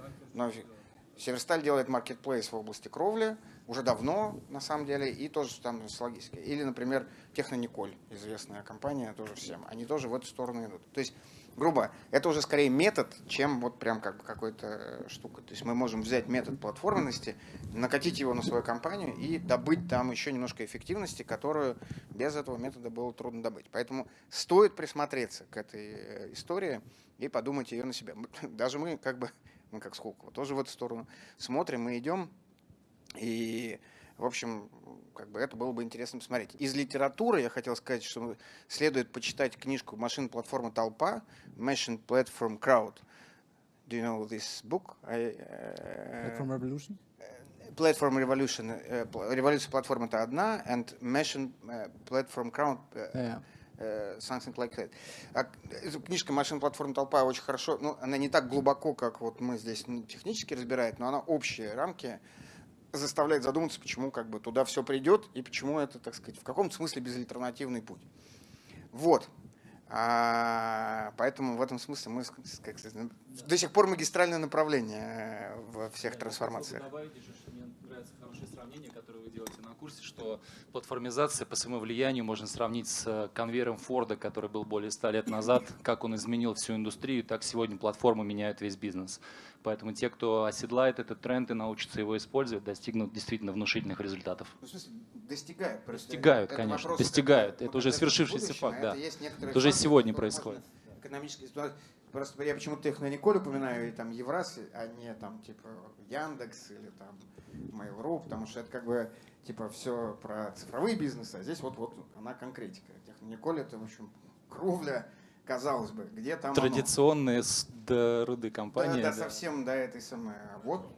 Северсталь делает маркетплейс в области кровли уже давно, на самом деле, и тоже там с логистикой. Или, например, Технониколь, известная компания, тоже всем. Они тоже в эту сторону идут. То есть, грубо, это уже скорее метод, чем вот прям как бы какой-то штука. То есть мы можем взять метод платформенности, накатить его на свою компанию и добыть там еще немножко эффективности, которую без этого метода было трудно добыть. Поэтому стоит присмотреться к этой истории и подумать ее на себя. Даже мы как бы... Мы как Skolkovo тоже в эту сторону смотрим и идем. И, в общем, как бы это было бы интересно посмотреть. Из литературы я хотел сказать, что следует почитать книжку «Машин платформа толпа», Machine Platform Crowd. Do you know this book? Platform Revolution? Platform Revolution. Революция платформы — это одна, and Machine Platform Crowd. Something like that. Книжка «Машин платформа толпа» очень хорошо, ну, она не так глубоко, как вот мы здесь технически разбирает, но она общие рамки заставляет задуматься, почему как бы туда все придет и почему это, так сказать, в каком-то смысле безальтернативный путь. Вот. Поэтому в этом смысле мы, как сказать, до сих пор магистральное направление во всех трансформациях. Мне нравится хорошее сравнение, которое вы делаете на курсе, что платформизация по своему влиянию можно сравнить с конвейером Форда, который был более 100 лет назад. Как он изменил всю индустрию, так сегодня платформы меняют весь бизнес. Поэтому те, кто оседлает этот тренд и научится его использовать, достигнут действительно внушительных результатов. Ну, в смысле, достигают. Достигают, конечно, достигают. Это уже свершившийся факт, да. Это уже сегодня происходит. Экономически. Просто я почему-то Технониколь упоминаю, и там Евраз, а не там типа Яндекс или там Mail.ru, потому что это как бы типа все про цифровые бизнесы, а здесь вот она конкретика. Технониколь — это, в общем, кровля, казалось бы, где там традиционные до руды компании. Да, совсем до этой самой. Вот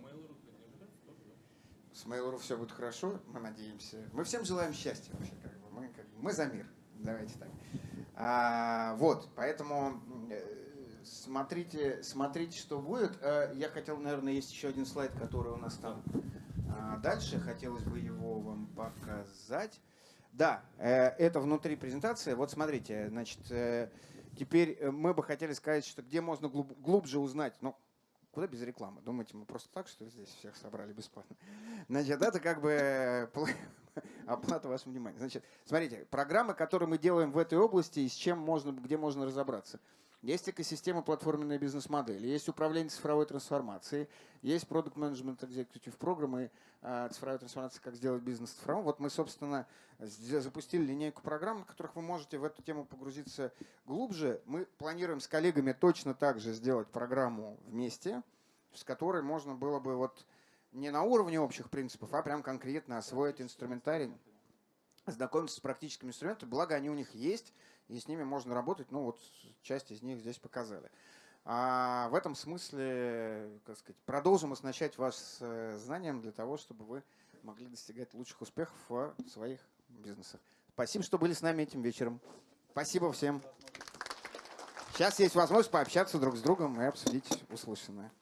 с Mail.ru все будет хорошо, мы надеемся. Мы всем желаем счастья вообще, как бы. Мы за мир. Давайте так. Вот, поэтому смотрите, что будет. Я хотел, наверное, есть еще один слайд, который у нас там дальше. Хотелось бы его вам показать. Да, это внутри презентации. Вот смотрите, значит, теперь мы бы хотели сказать, что где можно глубже узнать. Ну, куда без рекламы? Думаете, мы просто так, что ли, здесь всех собрали бесплатно? Значит, это как бы оплата вашего внимания. Значит, смотрите, программы, которые мы делаем в этой области, и с чем можно, где можно разобраться. Есть экосистема платформенная бизнес-модель, есть управление цифровой трансформацией, есть Product Management Executive программы цифровой трансформации, как сделать бизнес цифровым. Вот мы, собственно, запустили линейку программ, в которых вы можете в эту тему погрузиться глубже. Мы планируем с коллегами точно так же сделать программу вместе, с которой можно было бы вот не на уровне общих принципов, а прям конкретно освоить инструментарий, знакомиться с практическими инструментами, благо они у них есть, и с ними можно работать, ну вот часть из них здесь показали. А в этом смысле, как сказать, продолжим оснащать вас знанием для того, чтобы вы могли достигать лучших успехов в своих бизнесах. Спасибо, что были с нами этим вечером. Спасибо всем. Сейчас есть возможность пообщаться друг с другом и обсудить услышанное.